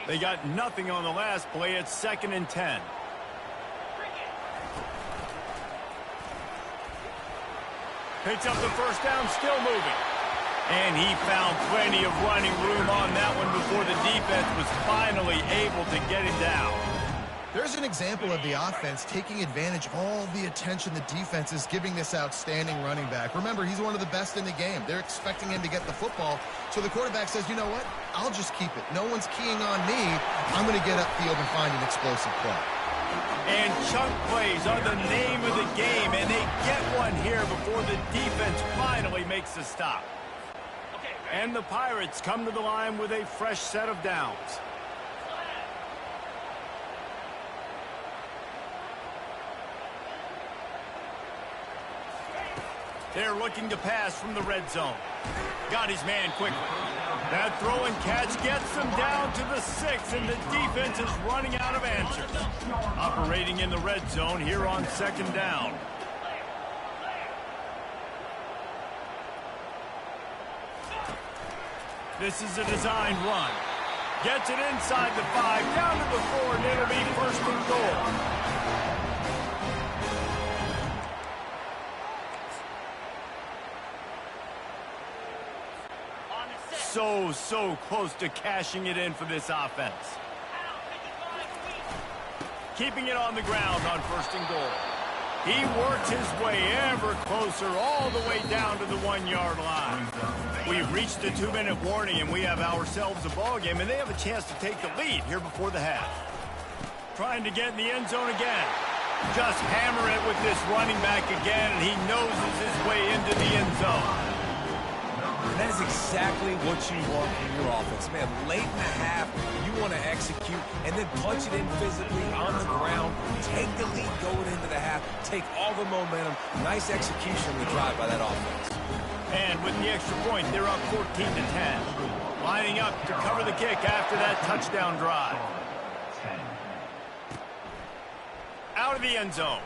They got nothing on the last play. It's 2nd and 10. Picks up the first down, still moving. And he found plenty of running room on that one before the defense was finally able to get him down. There's an example of the offense taking advantage of all the attention the defense is giving this outstanding running back. Remember, he's one of the best in the game. They're expecting him to get the football. So the quarterback says, you know what? I'll just keep it. No one's keying on me. I'm going to get upfield and find an explosive play. And chunk plays are the name of the game, and they get one here before the defense finally makes a stop. And the Pirates come to the line with a fresh set of downs. They're looking to pass from the red zone. Got his man quickly. That throw and catch gets them down to the 6, and the defense is running out of answers. Operating in the red zone here on 2nd down. This is a designed run. Gets it inside the 5, down to the 4, and it'll be 1st and goal. So close to cashing it in for this offense. Keeping it on the ground on 1st and goal. He works his way ever closer all the way down to the 1-yard line. We've reached the 2-minute warning, and we have ourselves a ball game, and they have a chance to take the lead here before the half. Trying to get in the end zone again. Just hammer it with this running back again, and he noses his way into the end zone. And that is exactly what you want in your offense. Man, late in the half, you want to execute and then punch it in physically on the ground. Take the lead going into the half. Take all the momentum. Nice execution on the drive by that offense. And with the extra point, they're up 14-10. Lining up to cover the kick after that touchdown drive. Out of the end zone.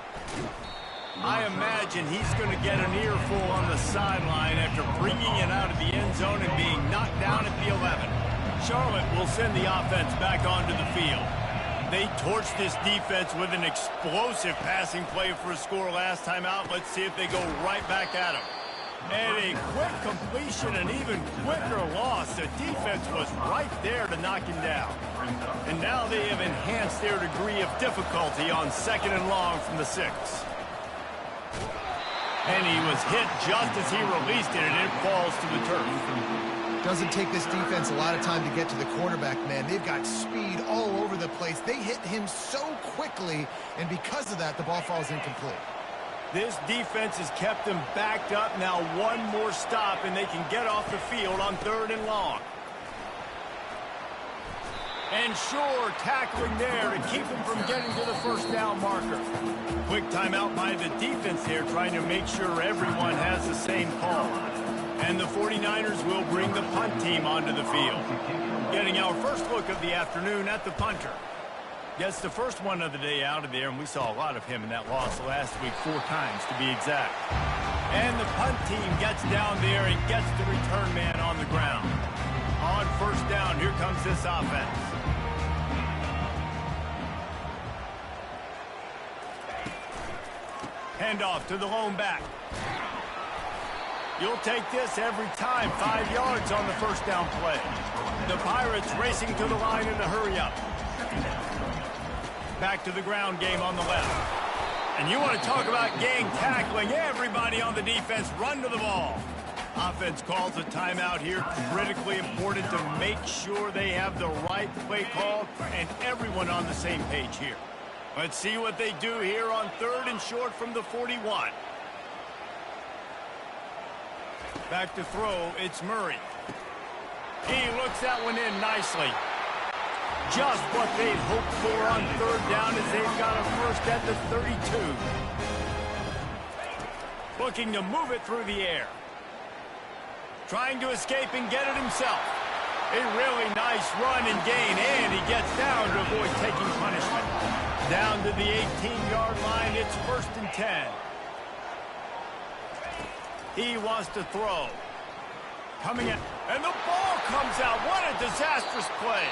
I imagine he's going to get an earful on the sideline after bringing it out of the end zone and being knocked down at the 11. Charlotte will send the offense back onto the field. They torched this defense with an explosive passing play for a score last time out. Let's see if they go right back at him. And a quick completion, an even quicker loss. The defense was right there to knock him down. And now they have enhanced their degree of difficulty on 2nd and long from the 6. And he was hit just as he released it, and it falls to the turf. Doesn't take this defense a lot of time to get to the quarterback, man. They've got speed all over the place. They hit him so quickly, and because of that, the ball falls incomplete. This defense has kept them backed up. Now one more stop, and they can get off the field on 3rd and long. And sure, tackling there to keep him from getting to the 1st down marker. Quick timeout by the defense here, trying to make sure everyone has the same call. And the 49ers will bring the punt team onto the field. Getting our first look of the afternoon at the punter. Gets the first one of the day out of there, and we saw a lot of him in that loss last week, 4 times to be exact. And the punt team gets down there and gets the return man on the ground. On 1st down, here comes this offense. Handoff to the lone back. You'll take this every time. 5 yards on the 1st down play. The Pirates racing to the line in a hurry up. Back to the ground game on the left. And you want to talk about gang tackling. Everybody on the defense run to the ball. Offense calls a timeout here. Critically important to make sure they have the right play call and everyone on the same page here. Let's see what they do here on 3rd and short from the 41. Back to throw, it's Murray. He looks that one in nicely. Just what they'd hoped for on 3rd down as they've got a first at the 32. Looking to move it through the air. Trying to escape and get it himself. A really nice run and gain, and he gets down to avoid taking punishment. Down to the 18-yard line, it's 1st and 10. He wants to throw. Coming in, and the ball comes out. What a disastrous play.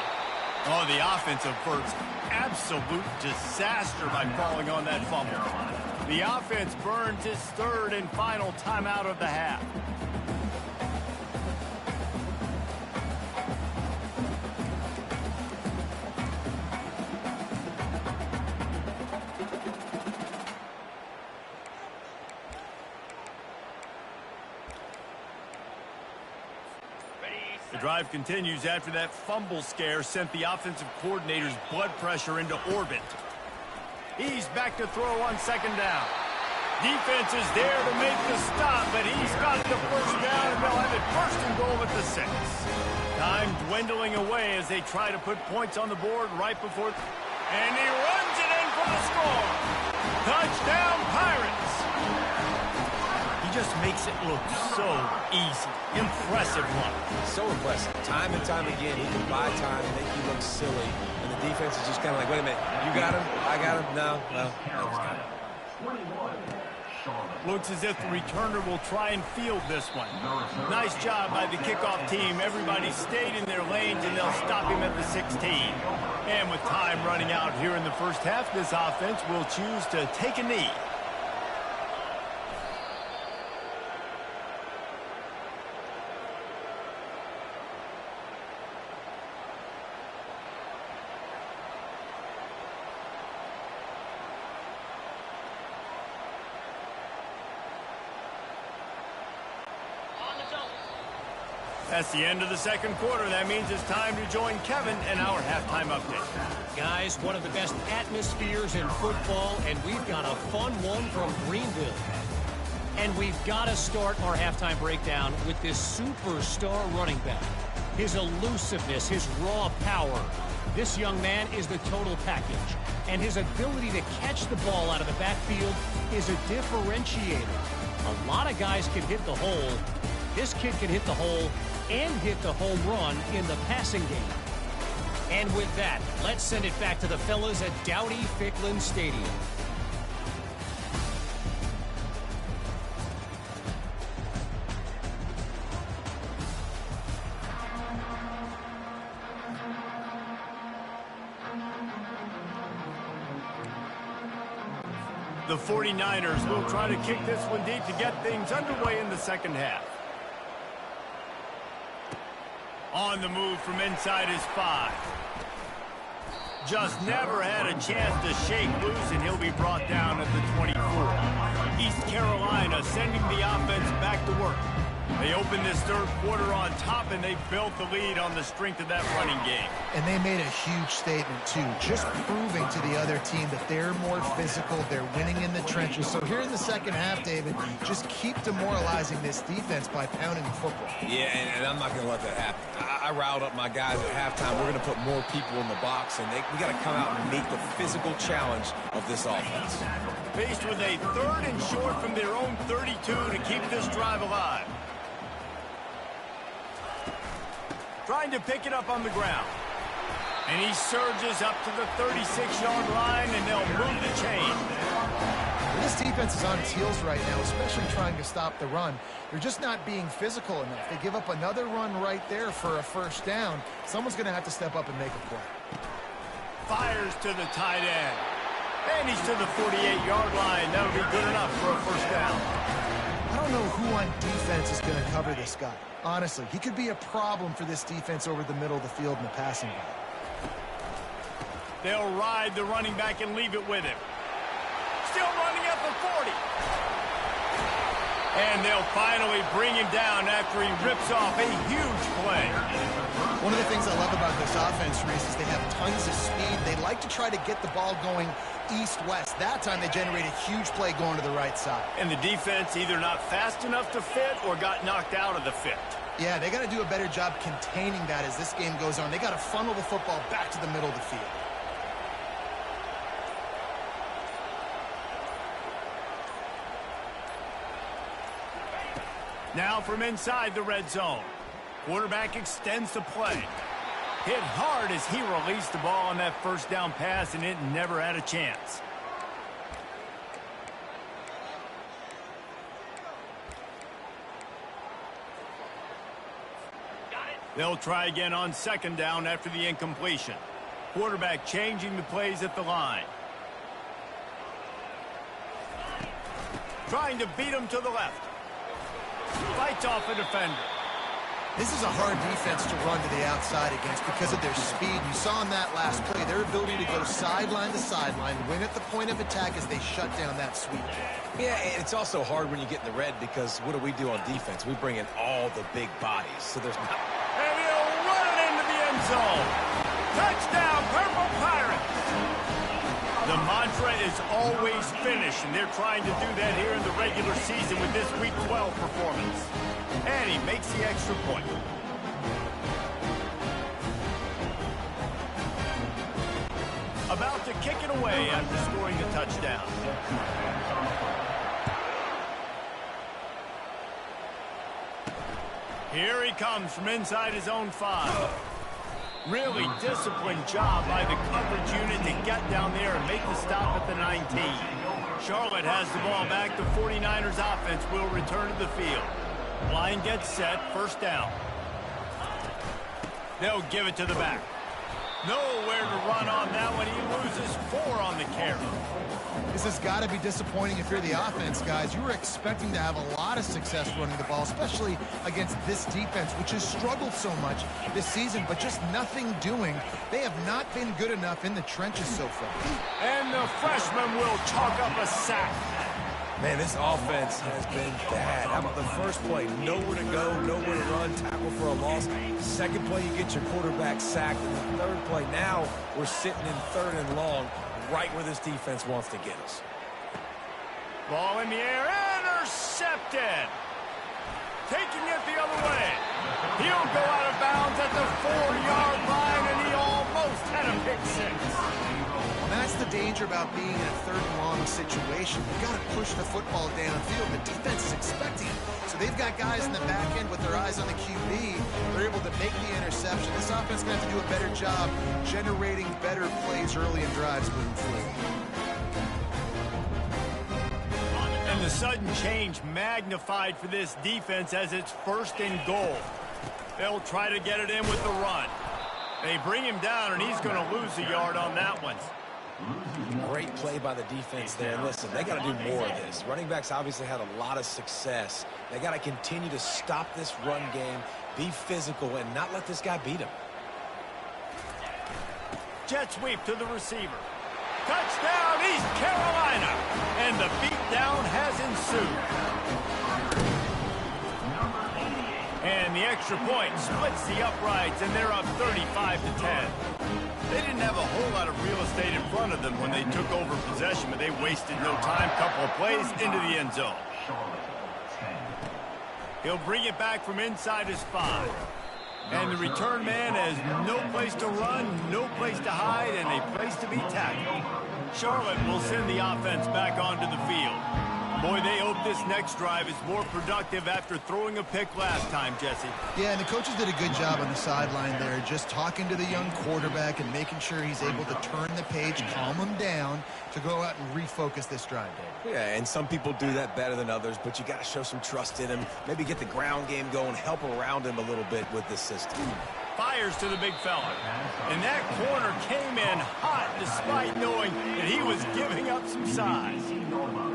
Oh, the offense averts absolute disaster by falling on that fumble. The offense burns its 3rd and final timeout of the half. The drive continues after that fumble scare sent the offensive coordinator's blood pressure into orbit. He's back to throw on 2nd down. Defense is there to make the stop, but he's got the first down, and they'll have it 1st and goal at the 6. Time dwindling away as they try to put points on the board right before... And he runs it in for the score. Touchdown, Pirates. He just makes it look so easy. Impressive run. So impressive. Time and time again, he can buy time, make you look silly. And the defense is just kind of like, wait a minute, you got him? I got him? No, he's got him. Looks as if the returner will try and field this one. Nice job by the kickoff team. Everybody stayed in their lanes, and they'll stop him at the 16. And with time running out here in the first half, this offense will choose to take a knee. That's the end of the 2nd quarter. That means it's time to join Kevin in our halftime update. Guys, one of the best atmospheres in football, and we've got a fun one from Greenville. And we've got to start our halftime breakdown with this superstar running back. His elusiveness, his raw power. This young man is the total package. And his ability to catch the ball out of the backfield is a differentiator. A lot of guys can hit the hole. This kid can hit the hole and hit the home run in the passing game. And with that, let's send it back to the fellas at Dowdy-Ficklin Stadium. The 49ers will try to kick this one deep to get things underway in the 2nd half. On the move from inside his 5. Just never had a chance to shake loose, and he'll be brought down at the 24. East Carolina sending the offense back to work. They opened this 3rd quarter on top, and they built the lead on the strength of that running game. And they made a huge statement, too, just proving to the other team that they're more physical, they're winning in the trenches. So here in the 2nd half, David, just keep demoralizing this defense by pounding the football. Yeah, and I'm not going to let that happen. I riled up my guys at halftime. We're going to put more people in the box, and we got to come out and meet the physical challenge of this offense. Faced with a 3rd and short from their own 32 to keep this drive alive. Trying to pick it up on the ground. And he surges up to the 36-yard line, and they'll move the chain. This defense is on its heels right now, especially trying to stop the run. They're just not being physical enough. They give up another run right there for a 1st down. Someone's going to have to step up and make a play. Fires to the tight end. And he's to the 48-yard line. That'll be good enough for a 1st down. I don't know who on defense is going to cover this guy. Honestly, he could be a problem for this defense over the middle of the field in the passing game. They'll ride the running back and leave it with him. Still running at the 40. And they'll finally bring him down after he rips off a huge play. One of the things I love about this offense, Reese, is they have tons of speed. They like to try to get the ball going east-west. That time they generate a huge play going to the right side. And the defense either not fast enough to fit or got knocked out of the fit. Yeah, they got to do a better job containing that as this game goes on. They got to funnel the football back to the middle of the field. Now from inside the red zone. Quarterback extends the play. Hit hard as he released the ball on that first down pass, and it never had a chance. They'll try again on second down after the incompletion. Quarterback changing the plays at the line. Trying to beat him to the left. Fights off a defender. This is a hard defense to run to the outside against because of their speed. You saw in that last play their ability to go sideline to sideline, win at the point of attack as they shut down that sweep. Yeah, and it's also hard when you get in the red because what do on defense? We bring in all the big bodies, so there's not... And he'll run it into the end zone. Touchdown, Purple Pirates! The mantra is always finish, and they're trying to do that here in the regular season with this Week 12 performance. And he makes the extra point. About to kick it away after scoring the touchdown. Here he comes from inside his own 5. Really disciplined job by the coverage unit to get down there and make the stop at the 19. Charlotte has the ball back. The 49ers offense will return to the field. Line gets set, first down. They'll give it to the back. Nowhere to run on that one. He loses 4 on the carry. This has got to be disappointing if you're the offense, guys. You were expecting to have a lot of success running the ball, especially against this defense, which has struggled so much this season, but just nothing doing. They have not been good enough in the trenches so far. And the freshman will chalk up a sack. Man, this offense has been bad. How about the first play? Nowhere to go, nowhere to run, tackle for a loss. Second play, you get your quarterback sacked. And the third play, now we're sitting in third and long, right where this defense wants to get us. Ball in the air, intercepted. Taking it the other way. He'll go out of bounds at the 4-yard line, and he almost had a pick 6. And that's the danger about being in a third and long situation. You've got to push the football downfield. The defense is expecting it. So they've got guys in the back end with their eyes on the QB. They're able to make the interception. This offense is going to have to do a better job generating better plays early in drives moving forward. And the sudden change magnified for this defense as it's first and goal. They'll try to get it in with the run. They bring him down, and he's going to lose a yard on that one. Great play by the defense there. And listen, they got to do more of this. Running backs obviously had a lot of success. They got to continue to stop this run game, be physical, and not let this guy beat him. Jet sweep to the receiver. Touchdown, East Carolina. And the beatdown has ensued. And the extra point splits the uprights, and they're up 35-10. They didn't have a whole lot of real estate in front of them when they took over possession, but they wasted no time. Couple of plays into the end zone. He'll bring it back from inside his 5. And the return man has no place to run, no place to hide, and a place to be tackled. Charlotte will send the offense back onto the field. Boy, they hope this next drive is more productive after throwing a pick last time, Jesse. Yeah, and the coaches did a good job on the sideline there, just talking to the young quarterback and making sure he's able to turn the page, calm him down to go out and refocus this drive, Dave. Yeah, and some people do that better than others, but you got to show some trust in him, maybe get the ground game going, help around him a little bit with this system. Fires to the big fella. And that corner came in hot despite knowing that he was giving up some size.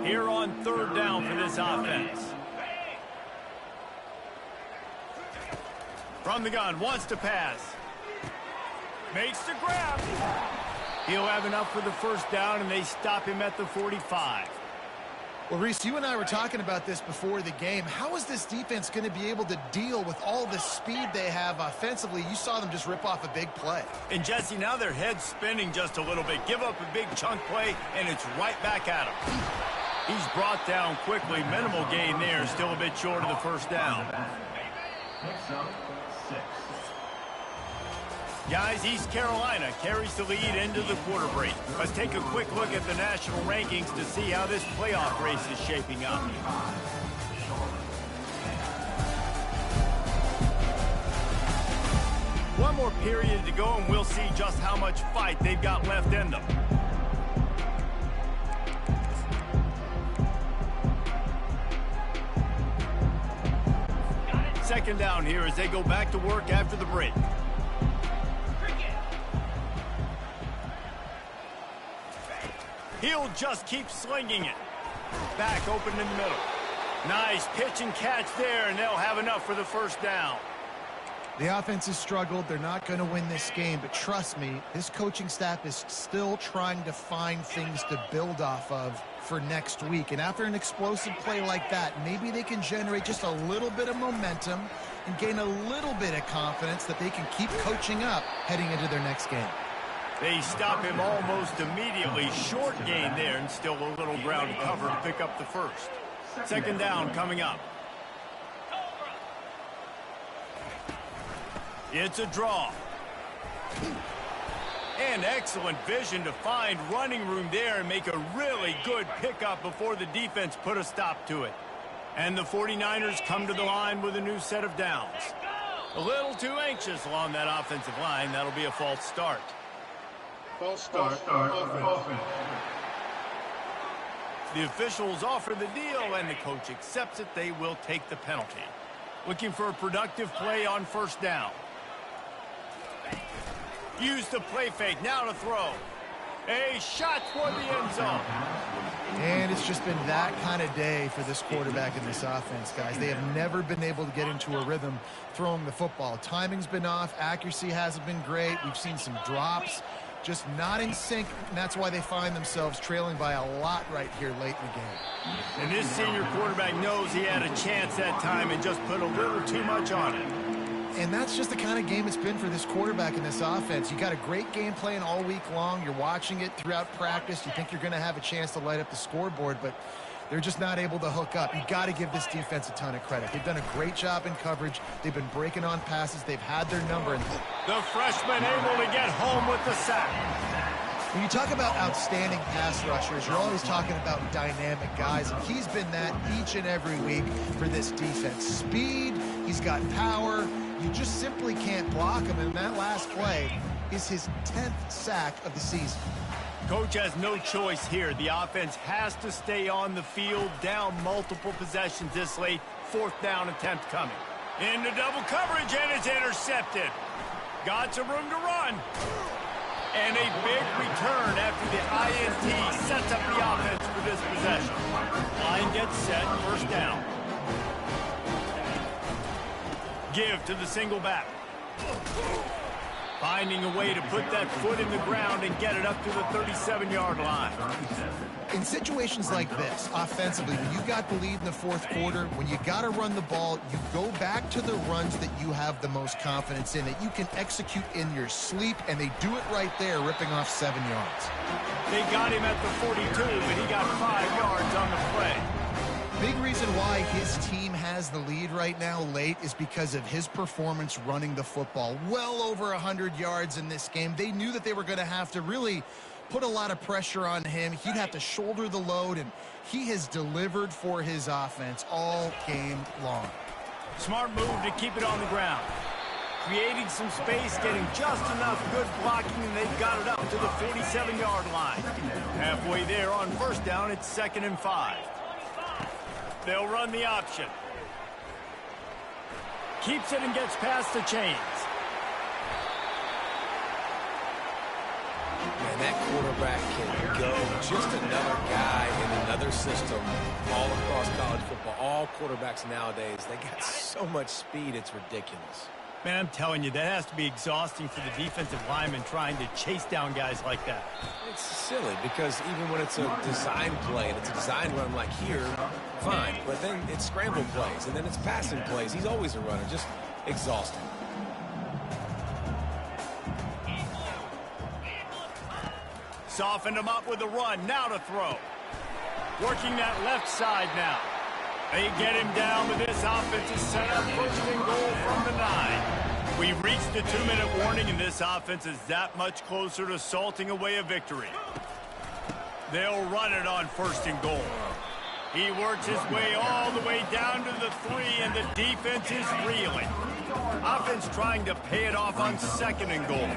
Here on third down for this offense. From the gun, wants to pass. Makes the grab. He'll have enough for the first down, and they stop him at the 45. Well, Reese, you and I were talking about this before the game. How is this defense going to be able to deal with all the speed they have offensively? You saw them just rip off a big play. And, Jesse, now their head's spinning just a little bit. Give up a big chunk play, and it's right back at him. He's brought down quickly. Minimal gain there. Still a bit short of the first down. Next up, 6. Guys, East Carolina carries the lead into the quarter break. Let's take a quick look at the national rankings to see how this playoff race is shaping up. One more period to go, and we'll see just how much fight they've got left in them. Second down here as they go back to work after the break. He'll just keep slinging it. Back open in the middle. Nice pitch and catch there, and they'll have enough for the first down. The offense has struggled. They're not going to win this game, but trust me, this coaching staff is still trying to find things to build off of for next week. And after an explosive play like that, maybe they can generate just a little bit of momentum and gain a little bit of confidence that they can keep coaching up heading into their next game. They stop him almost immediately. Short gain there, and still a little ground to cover to pick up the first. Second down coming up. It's a draw. And excellent vision to find running room there and make a really good pickup before the defense put a stop to it. And the 49ers come to the line with a new set of downs. A little too anxious along that offensive line. That'll be a false start. False start. Offense. The officials offer the deal, and the coach accepts it. They will take the penalty. Looking for a productive play on first down. Use the play fake. Now to throw. A shot toward the end zone. And it's just been that kind of day for this quarterback in this offense, guys. They have never been able to get into a rhythm throwing the football. Timing's been off. Accuracy hasn't been great. We've seen some drops. Just not in sync, and that's why they find themselves trailing by a lot right here late in the game. And this senior quarterback knows he had a chance that time and just put a little too much on it. And that's just the kind of game it's been for this quarterback in this offense. You got a great game plan all week long. You're watching it throughout practice. You think you're going to have a chance to light up the scoreboard, but they're just not able to hook up. You got to give this defense a ton of credit. They've done a great job in coverage. They've been breaking on passes. They've had their number. The freshman able to get home with the sack. When you talk about outstanding pass rushers, you're always talking about dynamic guys, and he's been that each and every week for this defense. Speed, he's got power. You just simply can't block him, and that last play is his 10th sack of the season. Coach has no choice here. The offense has to stay on the field, down multiple possessions this late. Fourth down attempt coming. Into double coverage, and it's intercepted. Got some room to run. And a big return after the INT sets up the offense for this possession. Line gets set, first down. Give to the single back. Finding a way to put that foot in the ground and get it up to the 37-yard line. In situations like this, offensively, when you've got the lead in the fourth quarter, when you got to run the ball, you go back to the runs that you have the most confidence in, that you can execute in your sleep, and they do it right there, ripping off 7 yards. They got him at the 42, but he got 5 yards on the play. Big reason why his team has the lead right now late is because of his performance running the football. Well over 100 yards in this game. They knew that they were going to have to really put a lot of pressure on him. He'd have to shoulder the load, and he has delivered for his offense all game long. Smart move to keep it on the ground. Creating some space, getting just enough good blocking, and they've got it up to the 47-yard line. Halfway there on first down, it's 2nd and 5. They'll run the option. Keeps it and gets past the chains. Man, that quarterback can go. Just another guy in another system all across college football. All quarterbacks nowadays, they got so much speed, it's ridiculous. Man, I'm telling you, that has to be exhausting for the defensive lineman trying to chase down guys like that. It's silly because even when it's a design play and it's a design run like here, fine. But then it's scramble plays and then it's passing plays. He's always a runner, just exhausting. Softened him up with a run. Now to throw. Working that left side now. They get him down with this offensive setup. First and goal from the 9. We've reached the 2-minute warning, and this offense is that much closer to salting away a victory. They'll run it on first and goal. He works his way all the way down to the 3, and the defense is reeling. Offense trying to pay it off on second and goal.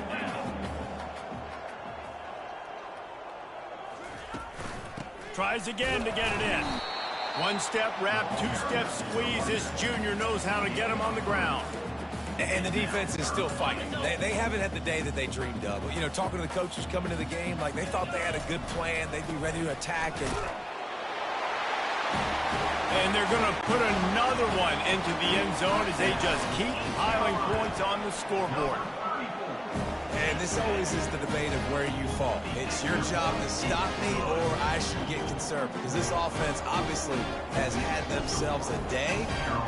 Tries again to get it in. One-step wrap, two-step squeeze. This junior knows how to get him on the ground. And the defense is still fighting. They haven't had the day that they dreamed of. You know, talking to the coaches coming to the game, like they thought they had a good plan. They'd be ready to attack. And they're going to put another one into the end zone as they just keep piling points on the scoreboard. And this always is the debate of where you fall. It's your job to stop me or I should get concerned because this offense obviously has had themselves a day,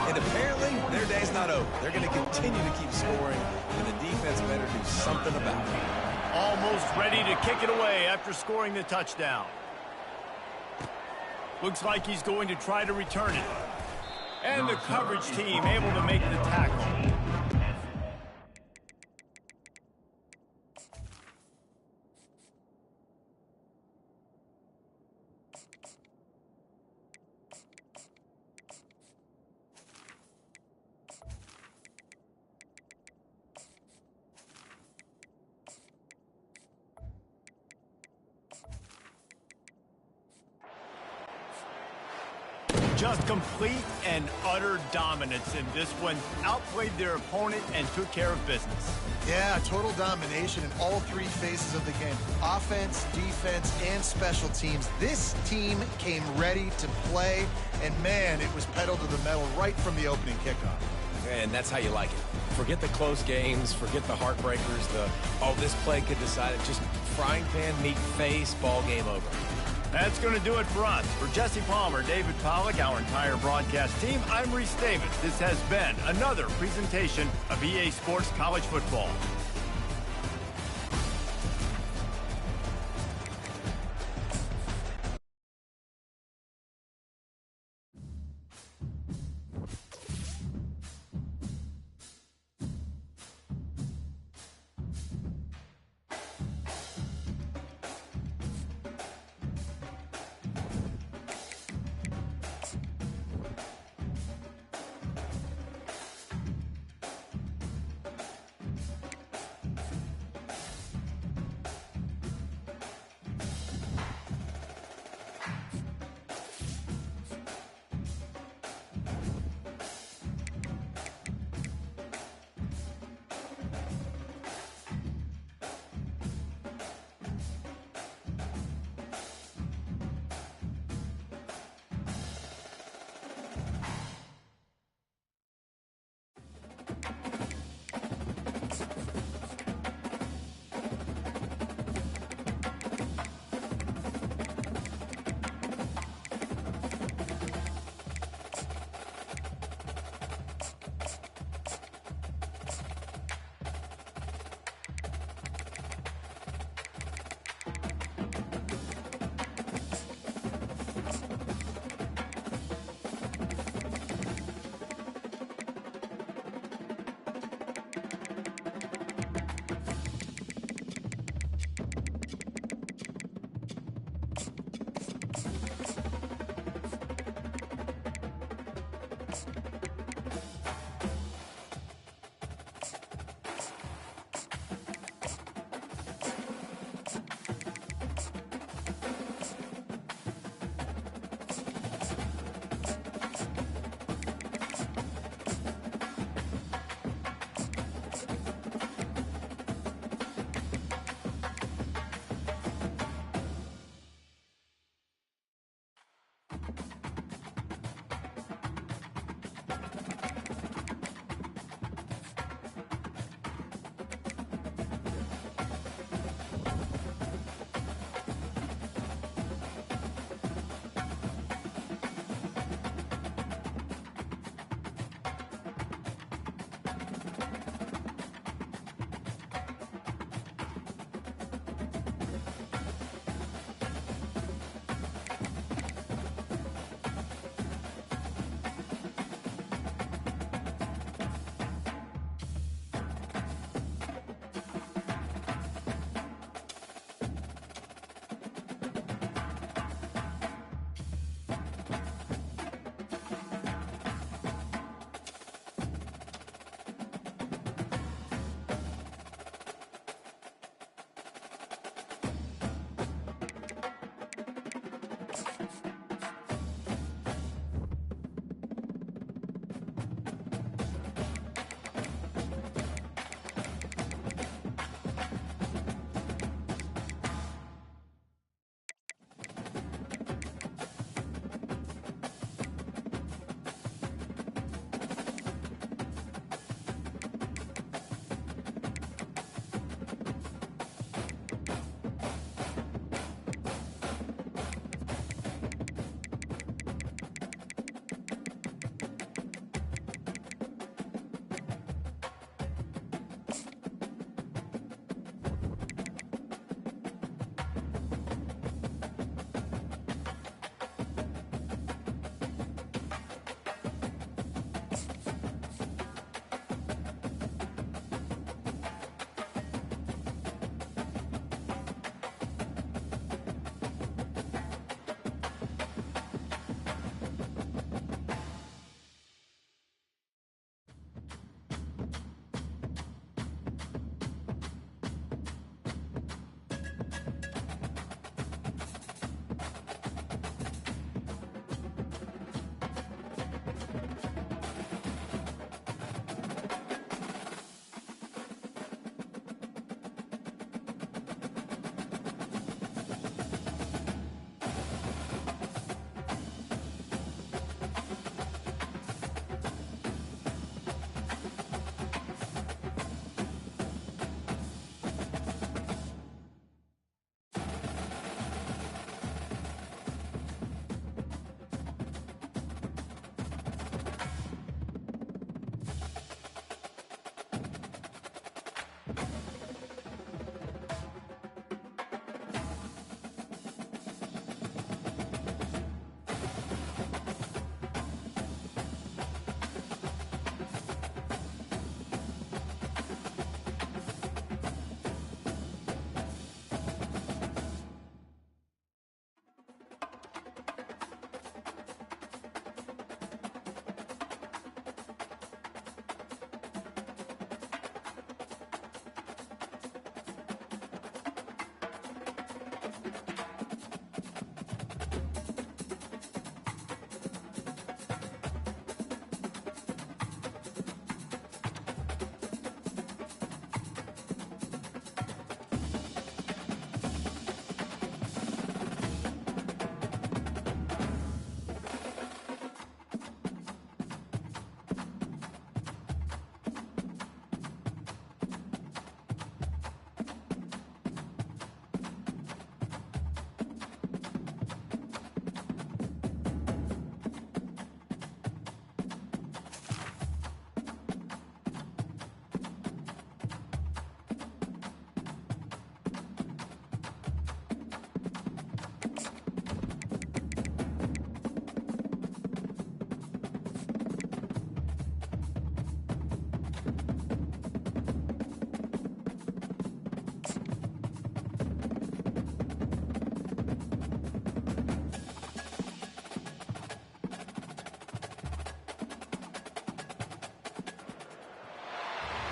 and apparently their day's not over. They're going to continue to keep scoring, and the defense better do something about it. Almost ready to kick it away after scoring the touchdown. Looks like he's going to try to return it. And the coverage team able to make the tackle. Just complete and utter dominance in this one. Outplayed their opponent and took care of business. Yeah, total domination in all 3 phases of the game. Offense, defense, and special teams. This team came ready to play, and man, it was pedal to the metal right from the opening kickoff. And that's how you like it. Forget the close games, forget the heartbreakers, oh, this play could decide it. Just frying pan, meat face, ball game over. That's going to do it for us. For Jesse Palmer, David Pollack, our entire broadcast team, I'm Reese Davis. This has been another presentation of EA Sports College Football.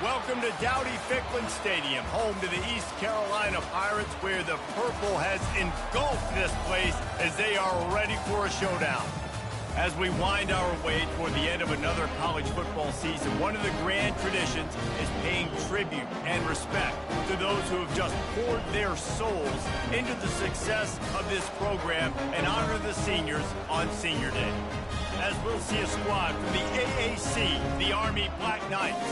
Welcome to Dowdy-Ficklen Stadium, home to the East Carolina Pirates, where the purple has engulfed this place as they are ready for a showdown. As we wind our way toward the end of another college football season, one of the grand traditions is paying tribute and respect to those who have just poured their souls into the success of this program and honor the seniors on Senior Day. As we'll see a squad from the AAC, the Army Black Knights,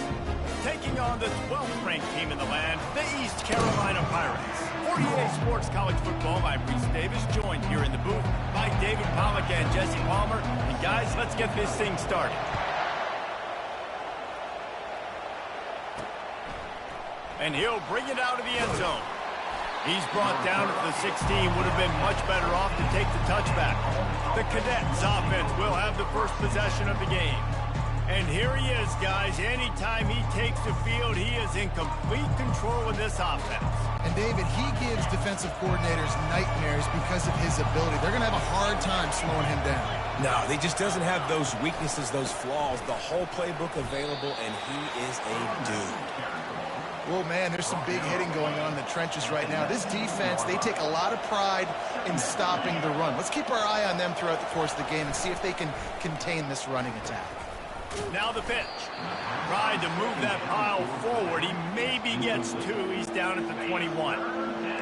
taking on the 12th ranked team in the land, the East Carolina Pirates. For EA Sports College Football, I'm Reese Davis, joined here in the booth by David Pollack and Jesse Palmer. And guys, let's get this thing started. And he'll bring it out of the end zone. He's brought down at the 16, would have been much better off to take the touchback. The Cadets offense will have the first possession of the game. And here he is, guys. Anytime he takes the field, he is in complete control of this offense. And David, he gives defensive coordinators nightmares because of his ability. They're going to have a hard time slowing him down. No, he just doesn't have those weaknesses, those flaws, the whole playbook available, and he is a dude. Well, man, there's some big hitting going on in the trenches right now. This defense, they take a lot of pride in stopping the run. Let's keep our eye on them throughout the course of the game and see if they can contain this running attack. Now the pitch. Tried to move that pile forward. He maybe gets two. He's down at the 21.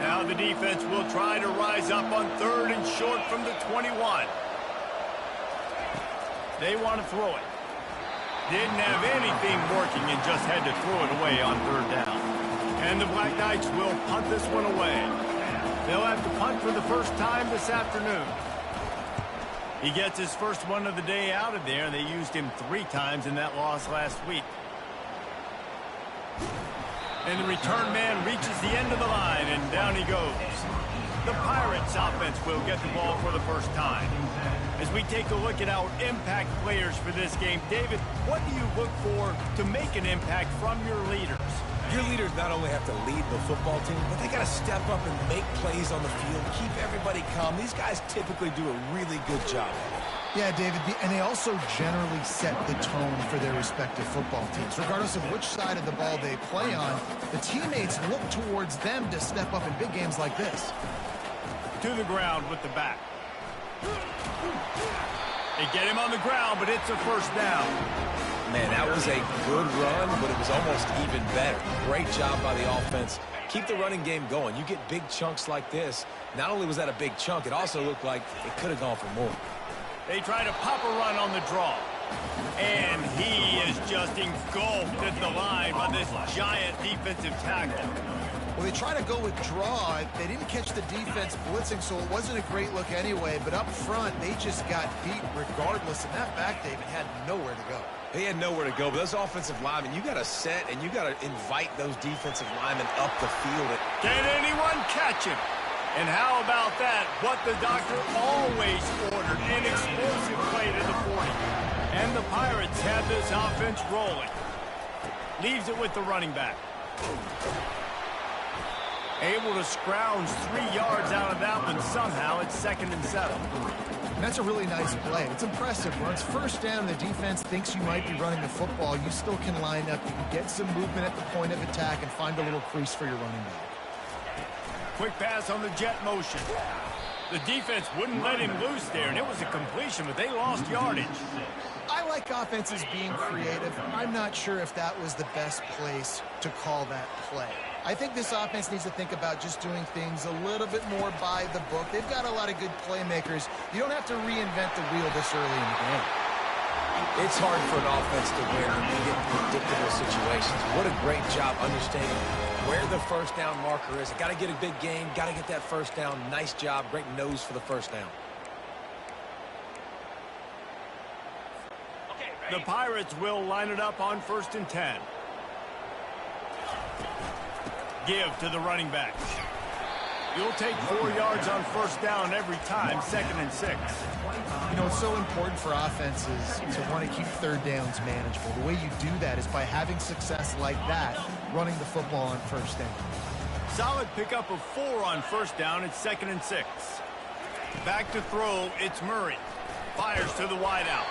Now the defense will try to rise up on 3rd and short from the 21. They want to throw it. Didn't have anything working and just had to throw it away on 3rd down. And the Black Knights will punt this one away. They'll have to punt for the first time this afternoon. He gets his first one of the day out of there. They used him 3 times in that loss last week. And the return man reaches the end of the line, and down he goes. The Pirates offense will get the ball for the first time. As we take a look at our impact players for this game, David, what do you look for to make an impact from your leaders? Your leaders not only have to lead the football team, but they got to step up and make plays on the field, keep everybody calm. These guys typically do a really good job. Yeah, David, and they also generally set the tone for their respective football teams. Regardless of which side of the ball they play on, the teammates look towards them to step up in big games like this. To the ground with the back. They get him on the ground, but it's a first down. Man, that was a good run, but it was almost even better. Great job by the offense. Keep the running game going. You get big chunks like this. Not only was that a big chunk, it also looked like it could have gone for more. They try to pop a run on the draw. And he is just engulfed at the line by this giant defensive tackle. Well, they try to go with draw. They didn't catch the defense blitzing, so it wasn't a great look anyway. But up front, they just got beat regardless. And that back, David, had nowhere to go. They had nowhere to go. But those offensive linemen, you got to set and you got to invite those defensive linemen up the field. Can anyone catch him? And how about that? What the doctor always ordered, an explosive play to the 40. And the Pirates have this offense rolling. Leaves it with the running back. Able to scrounge 3 yards out of that one somehow. It's 2nd and 7. And that's a really nice play. It's impressive. When it's first down, the defense thinks you might be running the football. You still can line up. You can get some movement at the point of attack and find a little crease for your running back. Quick pass on the jet motion. The defense wouldn't let him loose there, and it was a completion, but they lost yardage. I like offenses being creative. I'm not sure if that was the best place to call that play. I think this offense needs to think about just doing things a little bit more by the book. They've got a lot of good playmakers. You don't have to reinvent the wheel this early in the game. It's hard for an offense to win when you get predictable situations. What a great job understanding where the first down marker is. Got to get a big game, got to get that first down. Nice job, great nose for the first down. The Pirates will line it up on 1st and 10. Give to the running back. You'll take 4 yards on first down every time, 2nd and 6. You know, it's so important for offenses to want to keep third downs manageable. The way you do that is by having success like that, running the football on first down. Solid pickup of 4 on first down. It's 2nd and 6. Back to throw. It's Murray. Fires to the wideout.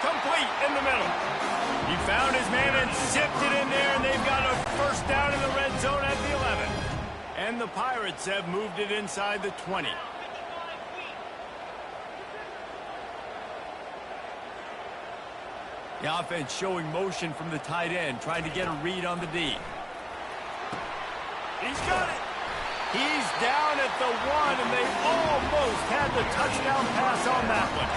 Complete in the middle. He found his man and zipped it in there, and they've got a first down in the red zone at the 11. And the Pirates have moved it inside the 20. The offense showing motion from the tight end, trying to get a read on the D. He's got it. He's down at the 1, and they almost had the touchdown pass on that one.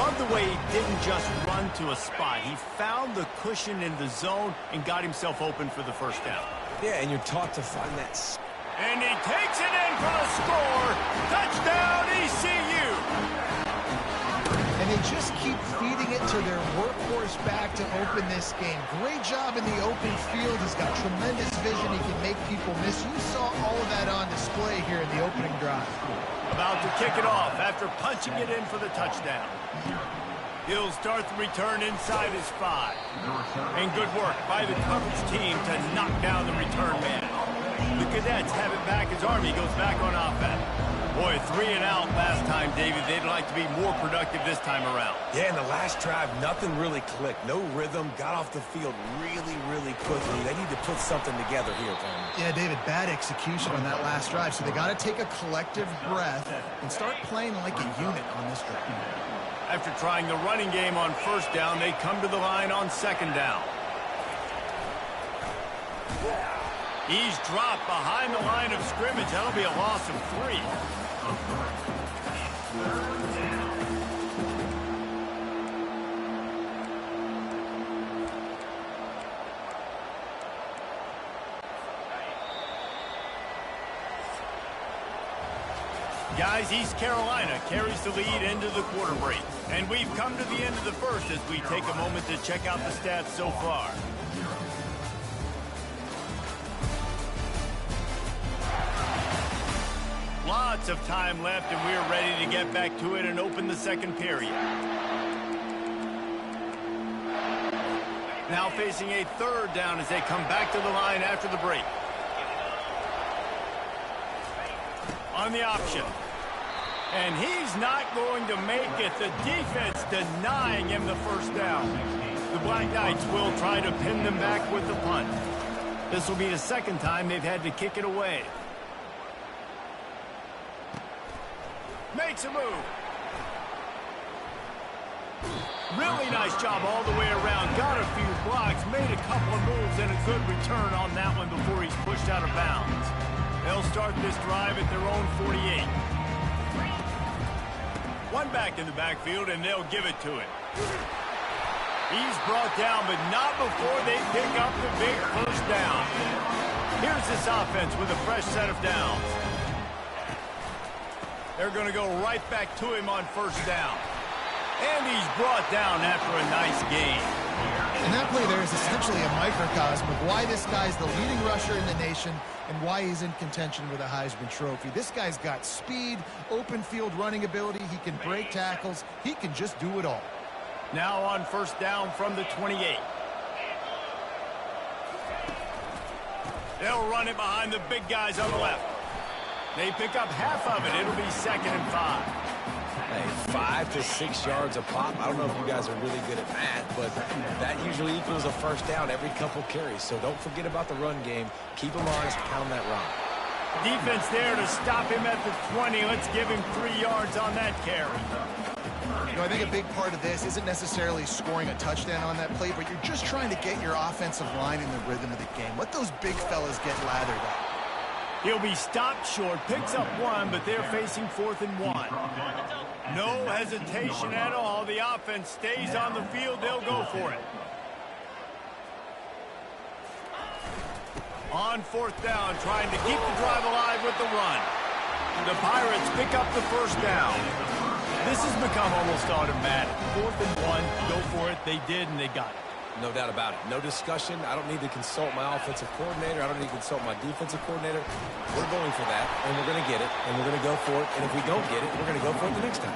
Love the way he didn't just run to a spot. He found the cushion in the zone and got himself open for the first down. Yeah, and you're taught to find that. And he takes it in for a score. Touchdown, ECU. And they just keep feeding it to their workhorse back to open this game. Great job in the open field. He's got tremendous vision. He can make people miss. You saw all of that on display here in the opening drive. About to kick it off after punching it in for the touchdown. He'll start the return inside his 5. And good work by the coverage team to knock down the return man. The Cadets have it back as Army goes back on offense. Boy, 3 and out last time, David. They'd like to be more productive this time around. Yeah, in the last drive, nothing really clicked. No rhythm, got off the field really, really quickly. They need to put something together here, Tony. Yeah, David, bad execution on that last drive, so they got to take a collective breath and start playing like a unit on this drive. After trying the running game on first down, they come to the line on second down. He's dropped behind the line of scrimmage. That'll be a loss of 3. Guys, East Carolina carries the lead into the quarter break. And we've come to the end of the first as we take a moment to check out the stats so far. Lots of time left, and we're ready to get back to it and open the second period. Now facing a third down as they come back to the line after the break. On the option. And he's not going to make it. The defense denying him the first down. The Black Knights will try to pin them back with the punt. This will be the second time they've had to kick it away. Makes a move. Really nice job all the way around. Got a few blocks, made a couple of moves, and a good return on that one before he's pushed out of bounds. They'll start this drive at their own 48. One back in the backfield, and they'll give it to him. He's brought down, but not before they pick up the big first down. Here's this offense with a fresh set of downs. They're going to go right back to him on first down. And he's brought down after a nice gain. And that play there is essentially a microcosm of why this guy's the leading rusher in the nation and why he's in contention with a Heisman Trophy. This guy's got speed, open field running ability. He can break tackles. He can just do it all. Now on first down from the 28. They'll run it behind the big guys on the left. They pick up half of it. It'll be 2nd and 5. Hey, 5 to 6 yards a pop. I don't know if you guys are really good at math, but that usually equals a first down every couple carries. So don't forget about the run game. Keep them honest, pound that rock. Defense there to stop him at the 20. Let's give him 3 yards on that carry. You know, I think a big part of this isn't necessarily scoring a touchdown on that play, but you're just trying to get your offensive line in the rhythm of the game. Let those big fellas get lathered up. He'll be stopped short, picks up 1, but they're facing 4th and 1. No hesitation at all. The offense stays on the field. They'll go for it. On 4th down, trying to keep the drive alive with the run. The Pirates pick up the first down. This has become almost automatic. 4th and 1, go for it. They did, and they got it. No doubt about it. No discussion. I don't need to consult my offensive coordinator. I don't need to consult my defensive coordinator. We're going for that, and we're going to get it, and we're going to go for it. And if we don't get it, we're going to go for it the next time.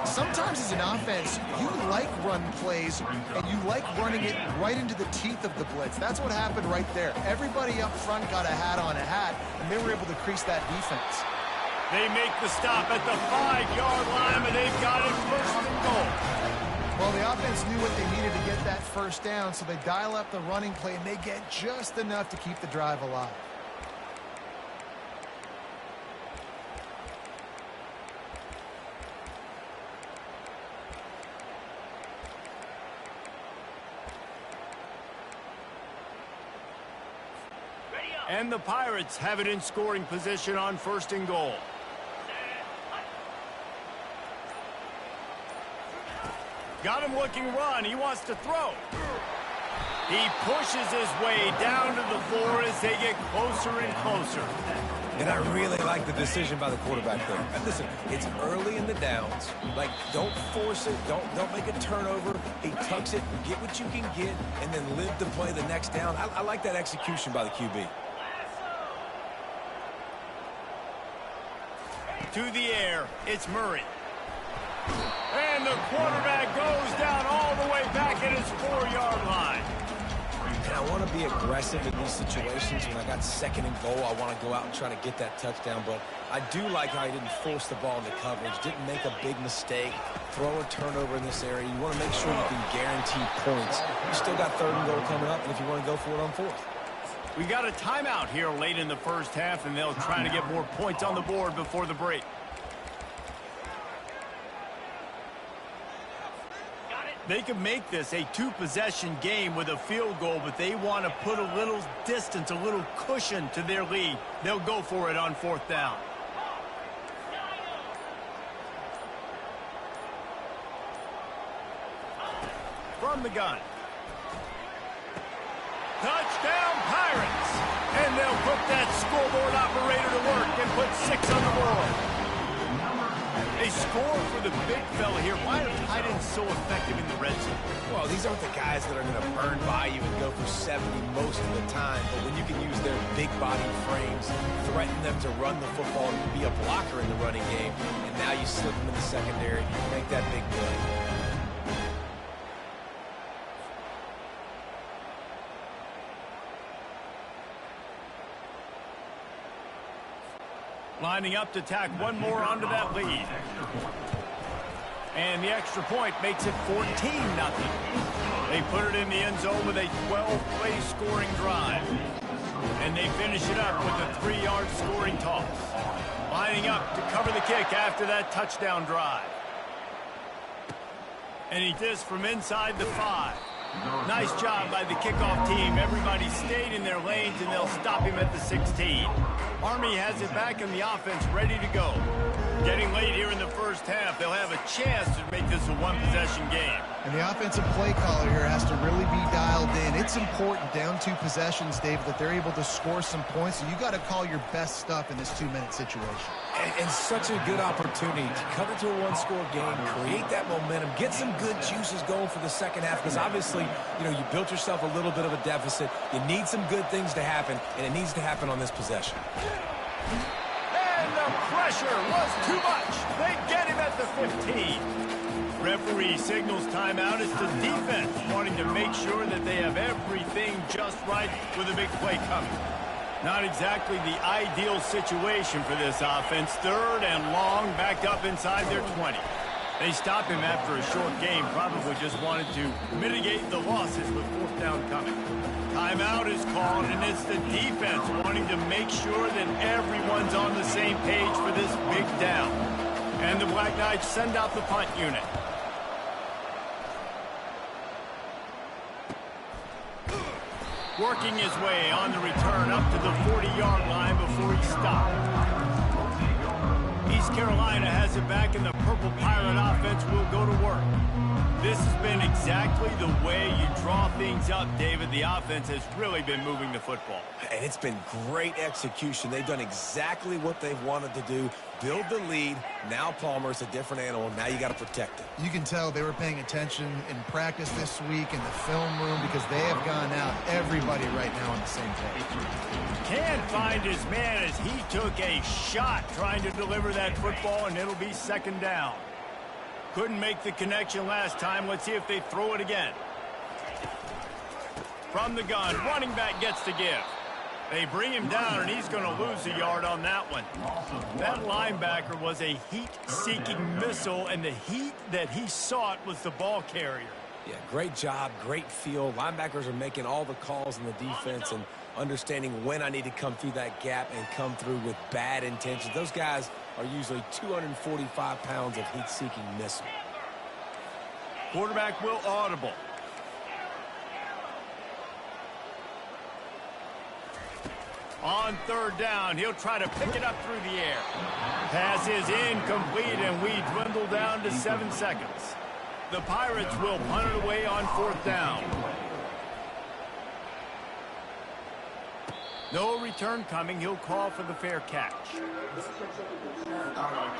Sometimes as an offense, you like run plays, and you like running it right into the teeth of the blitz. That's what happened right there. Everybody up front got a hat on a hat, and they were able to crease that defense. They make the stop at the 5-yard line, but they've got it 1st and goal. Well, the offense knew what they needed to get that first down, so they dial up the running play, and they get just enough to keep the drive alive. And the Pirates have it in scoring position on 1st and goal. Got him looking run. He wants to throw. He pushes his way down to the floor as they get closer and closer. And I really like the decision by the quarterback there. And listen, it's early in the downs. Like, don't force it. Don't make a turnover. He tucks it, get what you can get, and then live to play the next down. I like that execution by the QB. To the air, it's Murray. And the quarterback goes down all the way back at his 4-yard line. And I want to be aggressive in these situations. When I got 2nd and goal, I want to go out and try to get that touchdown. But I do like how he didn't force the ball into coverage, didn't make a big mistake, throw a turnover in this area. You want to make sure you can guarantee points. You still got 3rd and goal coming up, and if you want to go for it on 4th. We got a timeout here late in the first half, and they'll try to get more points on the board before the break. They can make this a 2-possession game with a field goal, but they want to put a little distance, a little cushion to their lead. They'll go for it on 4th down. From the gun. Touchdown, Pirates! And they'll put that scoreboard operator to work and put 6 on the board. They score for the big fella here. Why are tight ends so effective in the red zone? Well, these aren't the guys that are going to burn by you and go for 70 most of the time. But when you can use their big body frames, threaten them to run the football and be a blocker in the running game, and now you slip them in the secondary, make that big play. Lining up to tack one more onto that lead. And the extra point makes it 14-0. They put it in the end zone with a 12-play scoring drive. And they finish it up with a 3-yard scoring toss. Lining up to cover the kick after that touchdown drive. And he does from inside the 5. Nice job by the kickoff team. Everybody stayed in their lanes, and they'll stop him at the 16. Army has it back in the offense, ready to go. Getting late here in the first half, they'll have a chance to make this a 1-possession game. And the offensive play caller here has to really be dialed in. It's important down 2 possessions, David, that they're able to score some points. So you got to call your best stuff in this 2-minute situation. And such a good opportunity to cut it to a 1-score game, create that momentum, get some good juices going for the second half, because obviously, you know, you built yourself a little bit of a deficit. You need some good things to happen, and it needs to happen on this possession. And the pressure was too much. They get him at the 15. Referee signals timeout as the defense wanting to make sure that they have everything just right with a big play coming. Not exactly the ideal situation for this offense. 3rd and long, backed up inside their 20. They stop him after a short game, probably just wanted to mitigate the losses with 4th down coming. Timeout is called, and it's the defense wanting to make sure that everyone's on the same page for this big down. And the Black Knights send out the punt unit. Working his way on the return up to the 40-yard line before he stopped. East Carolina has it back, and the Purple Pirate offense will go to work. This has been exactly the way you draw things up, David. The offense has really been moving the football. And it's been great execution. They've done exactly what they've wanted to do. Build the lead. Now Palmer's a different animal. Now you got to protect it. You can tell they were paying attention in practice this week in the film room, because they have gone out, everybody right now on the same page. Can't find his man as he took a shot trying to deliver that football, and it'll be 2nd down. Couldn't make the connection last time. Let's see if they throw it again. From the gun, running back gets to give. They bring him down, and he's going to lose a yard on that one. That linebacker was a heat-seeking missile, and the heat that he sought was the ball carrier. Yeah, great job, great feel. Linebackers are making all the calls in the defense and understanding when I need to come through that gap and come through with bad intentions. Those guys are usually 245 pounds of heat-seeking missile. Quarterback will audible. On third down, he'll try to pick it up through the air. Pass is incomplete, and we dwindle down to 7 seconds. The Pirates will punt it away on fourth down. No return coming. He'll call for the fair catch.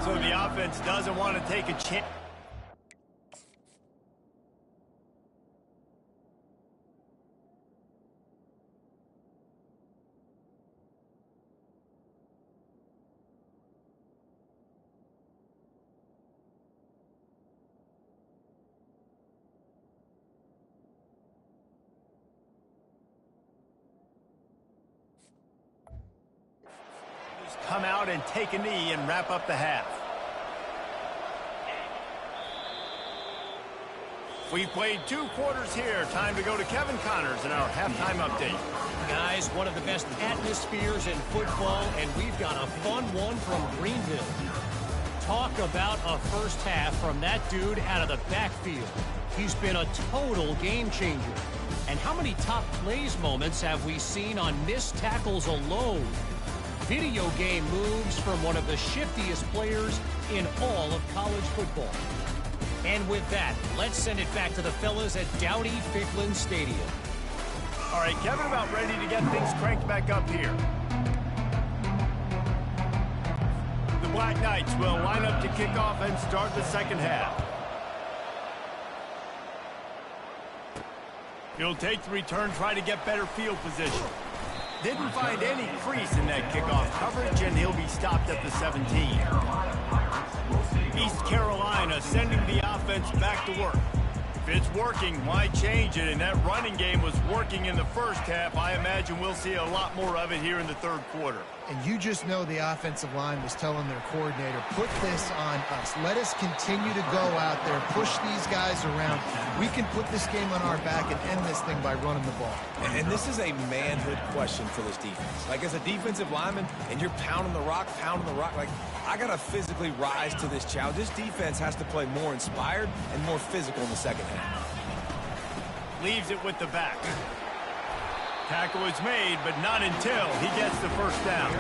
So the offense doesn't want to take a chance. Come out and take a knee and wrap up the half. We played 2 quarters here. Time to go to Kevin Connors in our halftime update. Guys, one of the best atmospheres in football, and we've got a fun one from Greenville. Talk about a first half from that dude out of the backfield. He's been a total game changer. And how many top plays moments have we seen on missed tackles alone? Video game moves from one of the shiftiest players in all of college football. And with that, let's send it back to the fellas at Dowdy-Ficklin Stadium. All right, Kevin, about ready to get things cranked back up here. The Black Knights will line up to kick off and start the second half. He'll take the return, try to get better field position. Didn't find any crease in that kickoff coverage, and he'll be stopped at the 17. East Carolina sending the offense back to work. If it's working, why change it? And that running game was working in the first half. I imagine we'll see a lot more of it here in the third quarter. And you just know the offensive line was telling their coordinator, put this on us. Let us continue to go out there, push these guys around. We can put this game on our back and end this thing by running the ball. And this is a manhood question for this defense. Like, as a defensive lineman, and you're pounding the rock, like, I got to physically rise to this challenge. This defense has to play more inspired and more physical in the second half. Leaves it with the back. Tackle is made, but not until he gets the first down.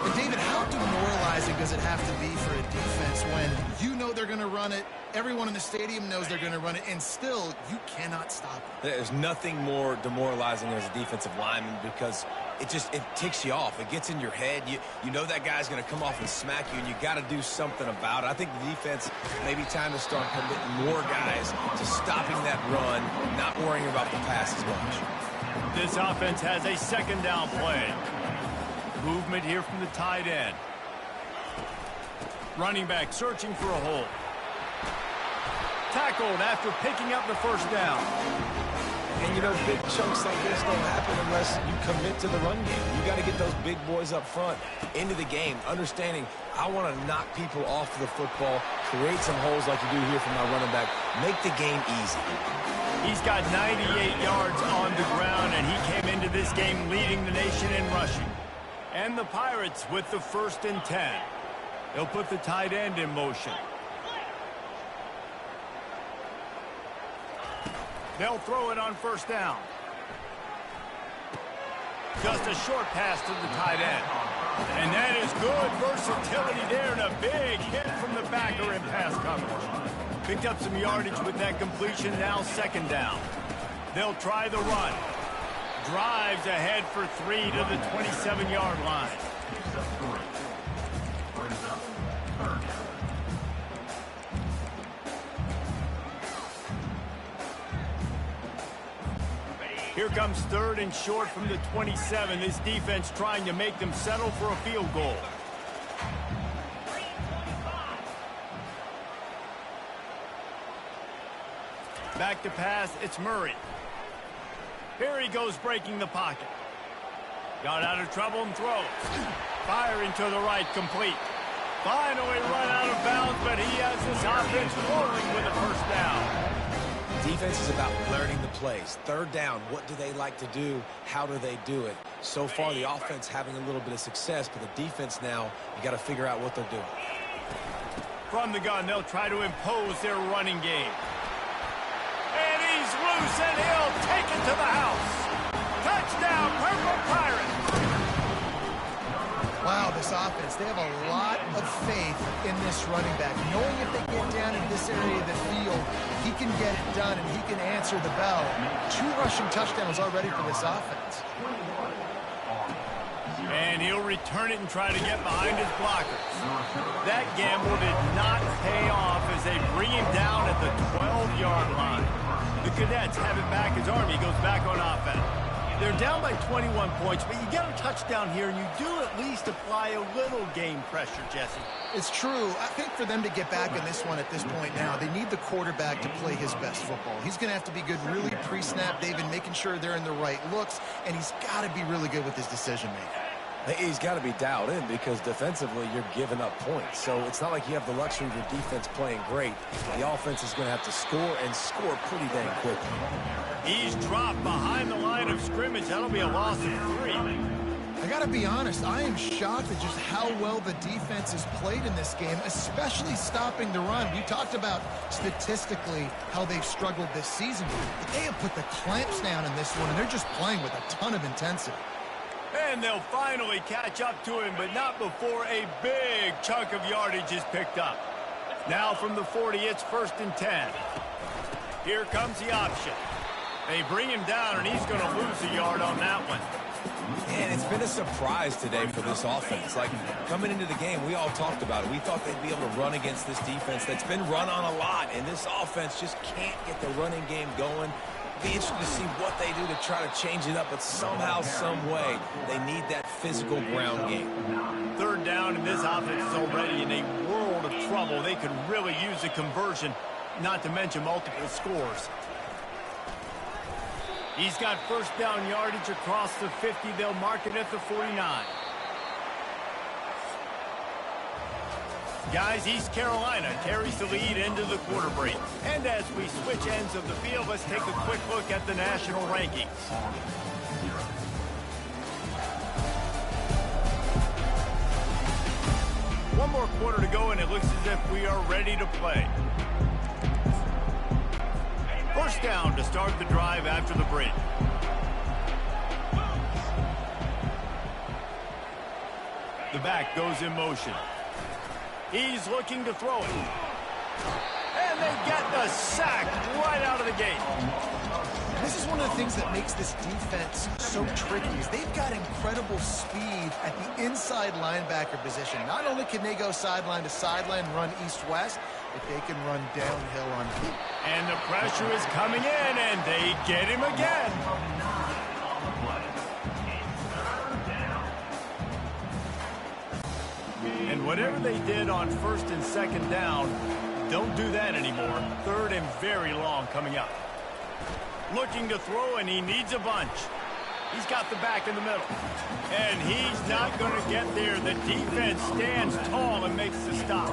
But David, how demoralizing does it have to be for a defense when you know they're going to run it, everyone in the stadium knows they're going to run it, and still you cannot stop it? There's nothing more demoralizing as a defensive lineman because it ticks you off. It gets in your head. You know that guy's going to come off and smack you, and you got to do something about it. I think the defense may be time to start committing more guys to stopping that run, not worrying about the pass as much. This offense has a second down play. Movement here from the tight end. Running back searching for a hole. Tackled after picking up the first down. And, you know, big chunks like this don't happen unless you commit to the run game. You got to get those big boys up front into the game, understanding I want to knock people off the football, create some holes like you do here from my running back, make the game easy. He's got 98 yards on the ground, and he came into this game leading the nation in rushing. And the Pirates with the 1st and 10. They'll put the tight end in motion. They'll throw it on first down. Just a short pass to the tight end. And that is good versatility there, and a big hit from the backer in pass coverage. Picked up some yardage with that completion, now second down. They'll try the run. Drives ahead for 3 to the 27-yard line. Here comes 3rd and short from the 27. This defense trying to make them settle for a field goal. Back to pass, it's Murray. Here he goes breaking the pocket. Got out of trouble and throws. Firing to the right, complete. Finally run out of bounds, but he has this offense rolling with a first down. Defense is about learning the plays. Third down, what do they like to do? How do they do it? So far, the offense having a little bit of success, but the defense now, you got to figure out what they're doing. From the gun, they'll try to impose their running game. And he's loose, and he'll take it to the house. Touchdown, Purple Pirates! Wow, this offense, they have a lot of faith in this running back. Knowing if they get down in this area of the field, he can get it done and he can answer the bell. 2 rushing touchdowns already for this offense. And he'll return it and try to get behind his blockers. That gamble did not pay off as they bring him down at the 12-yard line. The Cadets have it back as Army goes back on offense. They're down by 21 points, but you get a touchdown here, and you do at least apply a little game pressure, Jesse. It's true. I think for them to get back in this one at this point now, they need the quarterback to play his best football. He's going to have to be good really pre-snap. They've been making sure they're in the right looks, and he's got to be really good with his decision-making. He's got to be dialed in because defensively you're giving up points. So it's not like you have the luxury of your defense playing great. The offense is going to have to score and score pretty dang quickly. He's dropped behind the line of scrimmage. That'll be a loss of 3. I got to be honest, I am shocked at just how well the defense has played in this game, especially stopping the run. We talked about statistically how they've struggled this season, but they have put the clamps down in this one, and they're just playing with a ton of intensity. And they'll finally catch up to him, but not before a big chunk of yardage is picked up. Now from the 40, it's 1st and 10. Here comes the option. They bring him down, and he's going to lose a yard on that one. And it's been a surprise today for this offense. Like, coming into the game, we all talked about it. We thought they'd be able to run against this defense that's been run on a lot, and this offense just can't get the running game going. Be interested to see what they do to try to change it up, but somehow, some way, they need that physical ground game. 3rd down, and this offense is already in a world of trouble. They could really use a conversion, not to mention multiple scores. He's got 1st down yardage across the 50. They'll mark it at the 49. Guys, East Carolina carries the lead into the quarter break. And as we switch ends of the field, let's take a quick look at the national rankings. One more quarter to go, and it looks as if we are ready to play. 1st down to start the drive after the break. The back goes in motion. He's looking to throw it. And they get the sack right out of the gate. This is one of the things that makes this defense so tricky is they've got incredible speed at the inside linebacker position. Not only can they go sideline to sideline and run east-west, but they can run downhill on feet. And the pressure is coming in, and they get him again. And whatever they did on 1st and 2nd down, don't do that anymore. 3rd and very long coming up. Looking to throw, and he needs a bunch. He's got the back in the middle. And he's not going to get there. The defense stands tall and makes the stop.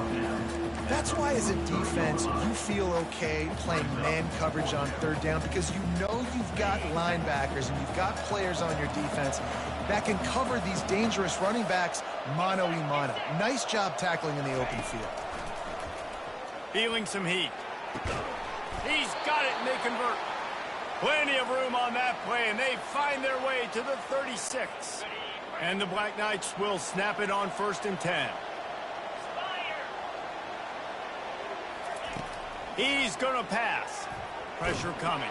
That's why as a defense, you feel okay playing man coverage on 3rd down because you know you've got linebackers and you've got players on your defense that can cover these dangerous running backs mano-a-mano. Nice job tackling in the open field. Feeling some heat. He's got it, and they convert. Plenty of room on that play, and they find their way to the 36. And the Black Knights will snap it on 1st and 10. He's going to pass. Pressure coming.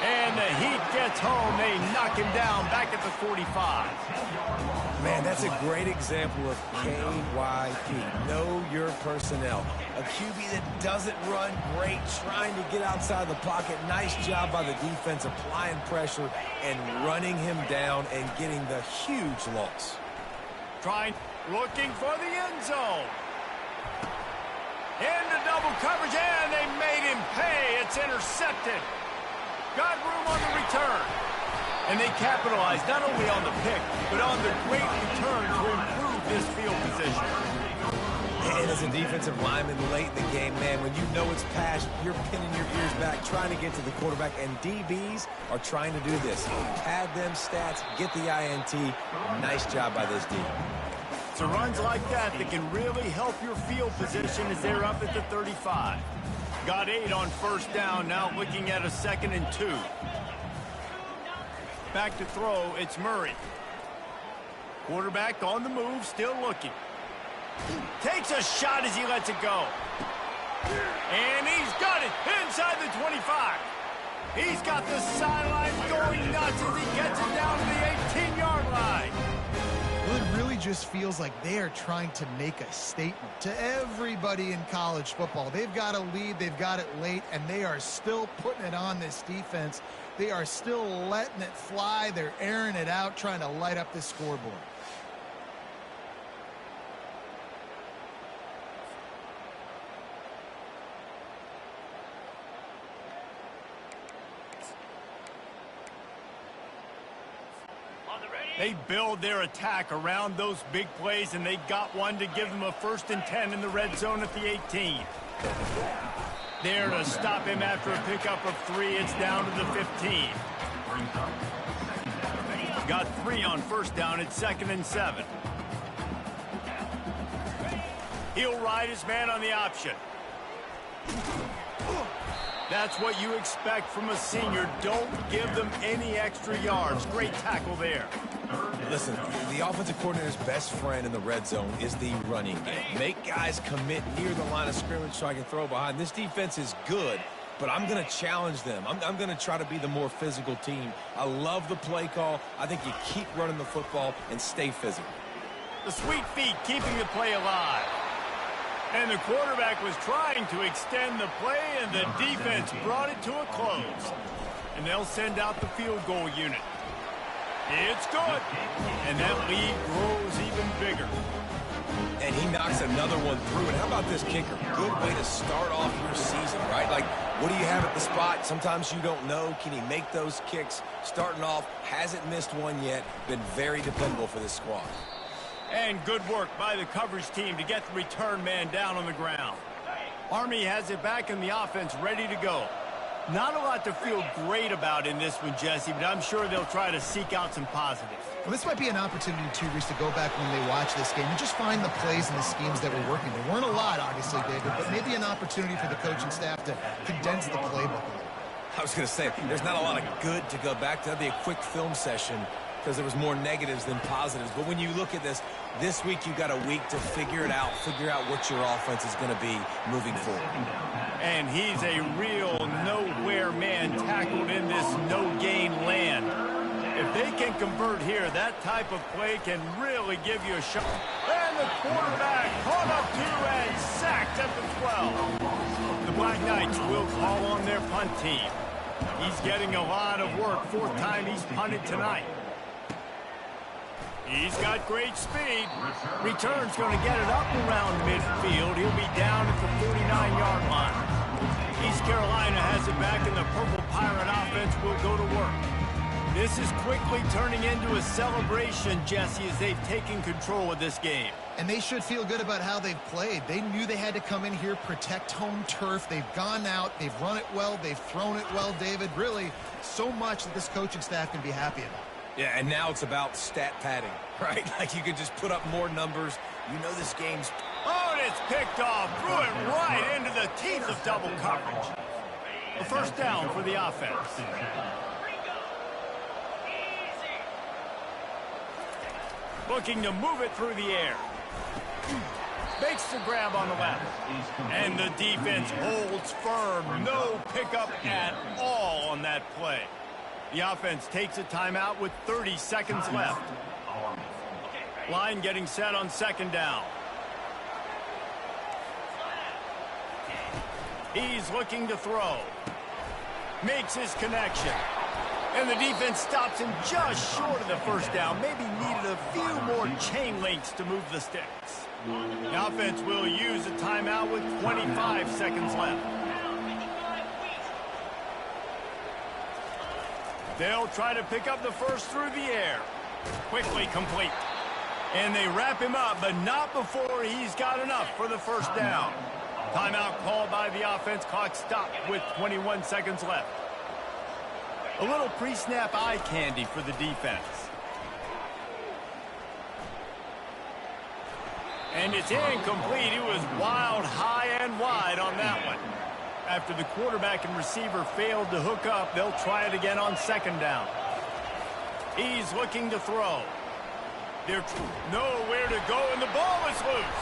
And the heat gets home. They knock him down back at the 45. Man, that's a great example of KYP. Know your personnel. A QB that doesn't run great, trying to get outside the pocket. Nice job by the defense applying pressure and running him down and getting the huge loss. Looking for the end zone. Into double coverage, and they made him pay. It's intercepted. Got room on the return. And they capitalized not only on the pick, but on the great return to improve this field position. And as a defensive lineman late in the game, man, when you know it's pass, you're pinning your ears back, trying to get to the quarterback, and DBs are trying to do this. Pad them stats, get the INT. Nice job by this D. So runs like that can really help your field position as they're up at the 35. Got 8 on first down, now looking at a 2nd and 2. Back to throw, it's Murray. Quarterback on the move, still looking. Takes a shot as he lets it go. And he's got it inside the 25. He's got the sideline going nuts as he gets it down to the 18-yard line. Well, it really just feels like they are trying to make a statement to everybody in college football. They've got a lead, they've got it late, and they are still putting it on this defense. They are still letting it fly. They're airing it out, trying to light up this scoreboard. They build their attack around those big plays, and they got one to give them a 1st and 10 in the red zone at the 18. There to stop him after a pickup of 3. It's down to the 15. Got 3 on first down. It's 2nd and 7. He'll ride his man on the option. That's what you expect from a senior. Don't give them any extra yards. Great tackle there. Listen, the offensive coordinator's best friend in the red zone is the running game. Make guys commit near the line of scrimmage so I can throw behind. This defense is good, but I'm going to challenge them. I'm going to try to be the more physical team. I love the play call. I think you keep running the football and stay physical. The sweet feet keeping the play alive. And the quarterback was trying to extend the play, and the defense brought it to a close. And they'll send out the field goal unit. It's good. And that lead grows even bigger. And he knocks another one through. And how about this kicker? Good way to start off your season, right? Like, what do you have at the spot? Sometimes you don't know. Can he make those kicks? Starting off, hasn't missed one yet. Been very dependable for this squad. And good work by the coverage team to get the return man down on the ground. Army has it back in the offense, ready to go. Not a lot to feel great about in this one, Jesse, but I'm sure they'll try to seek out some positives. Well, this might be an opportunity, too, Reese, to go back when they watch this game and just find the plays and the schemes that were working. There weren't a lot, obviously, David, but maybe an opportunity for the coaching staff to condense the playbook a little. I was going to say, there's not a lot of good to go back to. That'd be a quick film session because there was more negatives than positives. But when you look at this week you've got a week to figure it out, figure out what your offense is going to be moving forward. And he's a real nowhere man tackled in this no-gain land. If they can convert here, that type of play can really give you a shot. And the quarterback caught up to and sacked at the 12. The Black Knights will call on their punt team. He's getting a lot of work. 4th time he's punted tonight. He's got great speed. Return's going to get it up around midfield. He'll be down at the 49-yard line. East Carolina has it back, and the Purple Pirate offense will go to work. This is quickly turning into a celebration, Jesse, as they've taken control of this game. And they should feel good about how they've played. They knew they had to come in here, protect home turf. They've gone out, they've run it well, they've thrown it well, David. Really, so much that this coaching staff can be happy about. Yeah, and now it's about stat padding, right? Like you could just put up more numbers. You know this game's... Oh, and it's picked off. Threw it right into the teeth of double coverage. A 1st down for the offense. Looking to move it through the air. Makes the grab on the left. And the defense holds firm. No pickup at all on that play. The offense takes a timeout with 30 seconds left. Line getting set on 2nd down. He's looking to throw. Makes his connection. And the defense stops him just short of the 1st down. Maybe needed a few more chain links to move the sticks. The offense will use a timeout with 25 seconds left. They'll try to pick up the first through the air. Quickly complete. And they wrap him up, but not before he's got enough for the first down. Timeout called by the offense. Clock stopped with 21 seconds left. A little pre-snap eye candy for the defense. And it's incomplete. It was wild, high and wide on that one. After the quarterback and receiver failed to hook up, they'll try it again on second down. He's looking to throw. There's nowhere to go, and the ball is loose.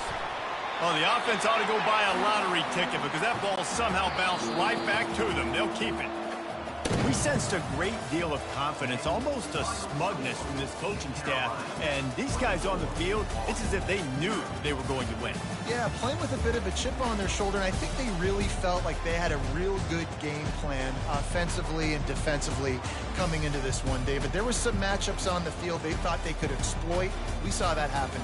Oh, the offense ought to go buy a lottery ticket because that ball somehow bounced right back to them. They'll keep it. We sensed a great deal of confidence, almost a smugness from this coaching staff. And these guys on the field, it's as if they knew they were going to win. Yeah, playing with a bit of a chip on their shoulder, and I think they really felt like they had a real good game plan offensively and defensively coming into this one, David. There were some matchups on the field they thought they could exploit. We saw that happen.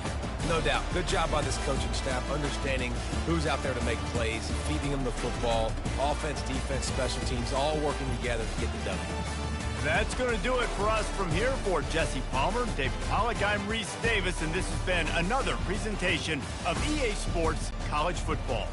No doubt. Good job by this coaching staff, understanding who's out there to make plays, feeding them the football, offense, defense, special teams, all working together to get the W. That's going to do it for us from here. For Jesse Palmer, David Pollack, I'm Reese Davis, and this has been another presentation of EA Sports College Football.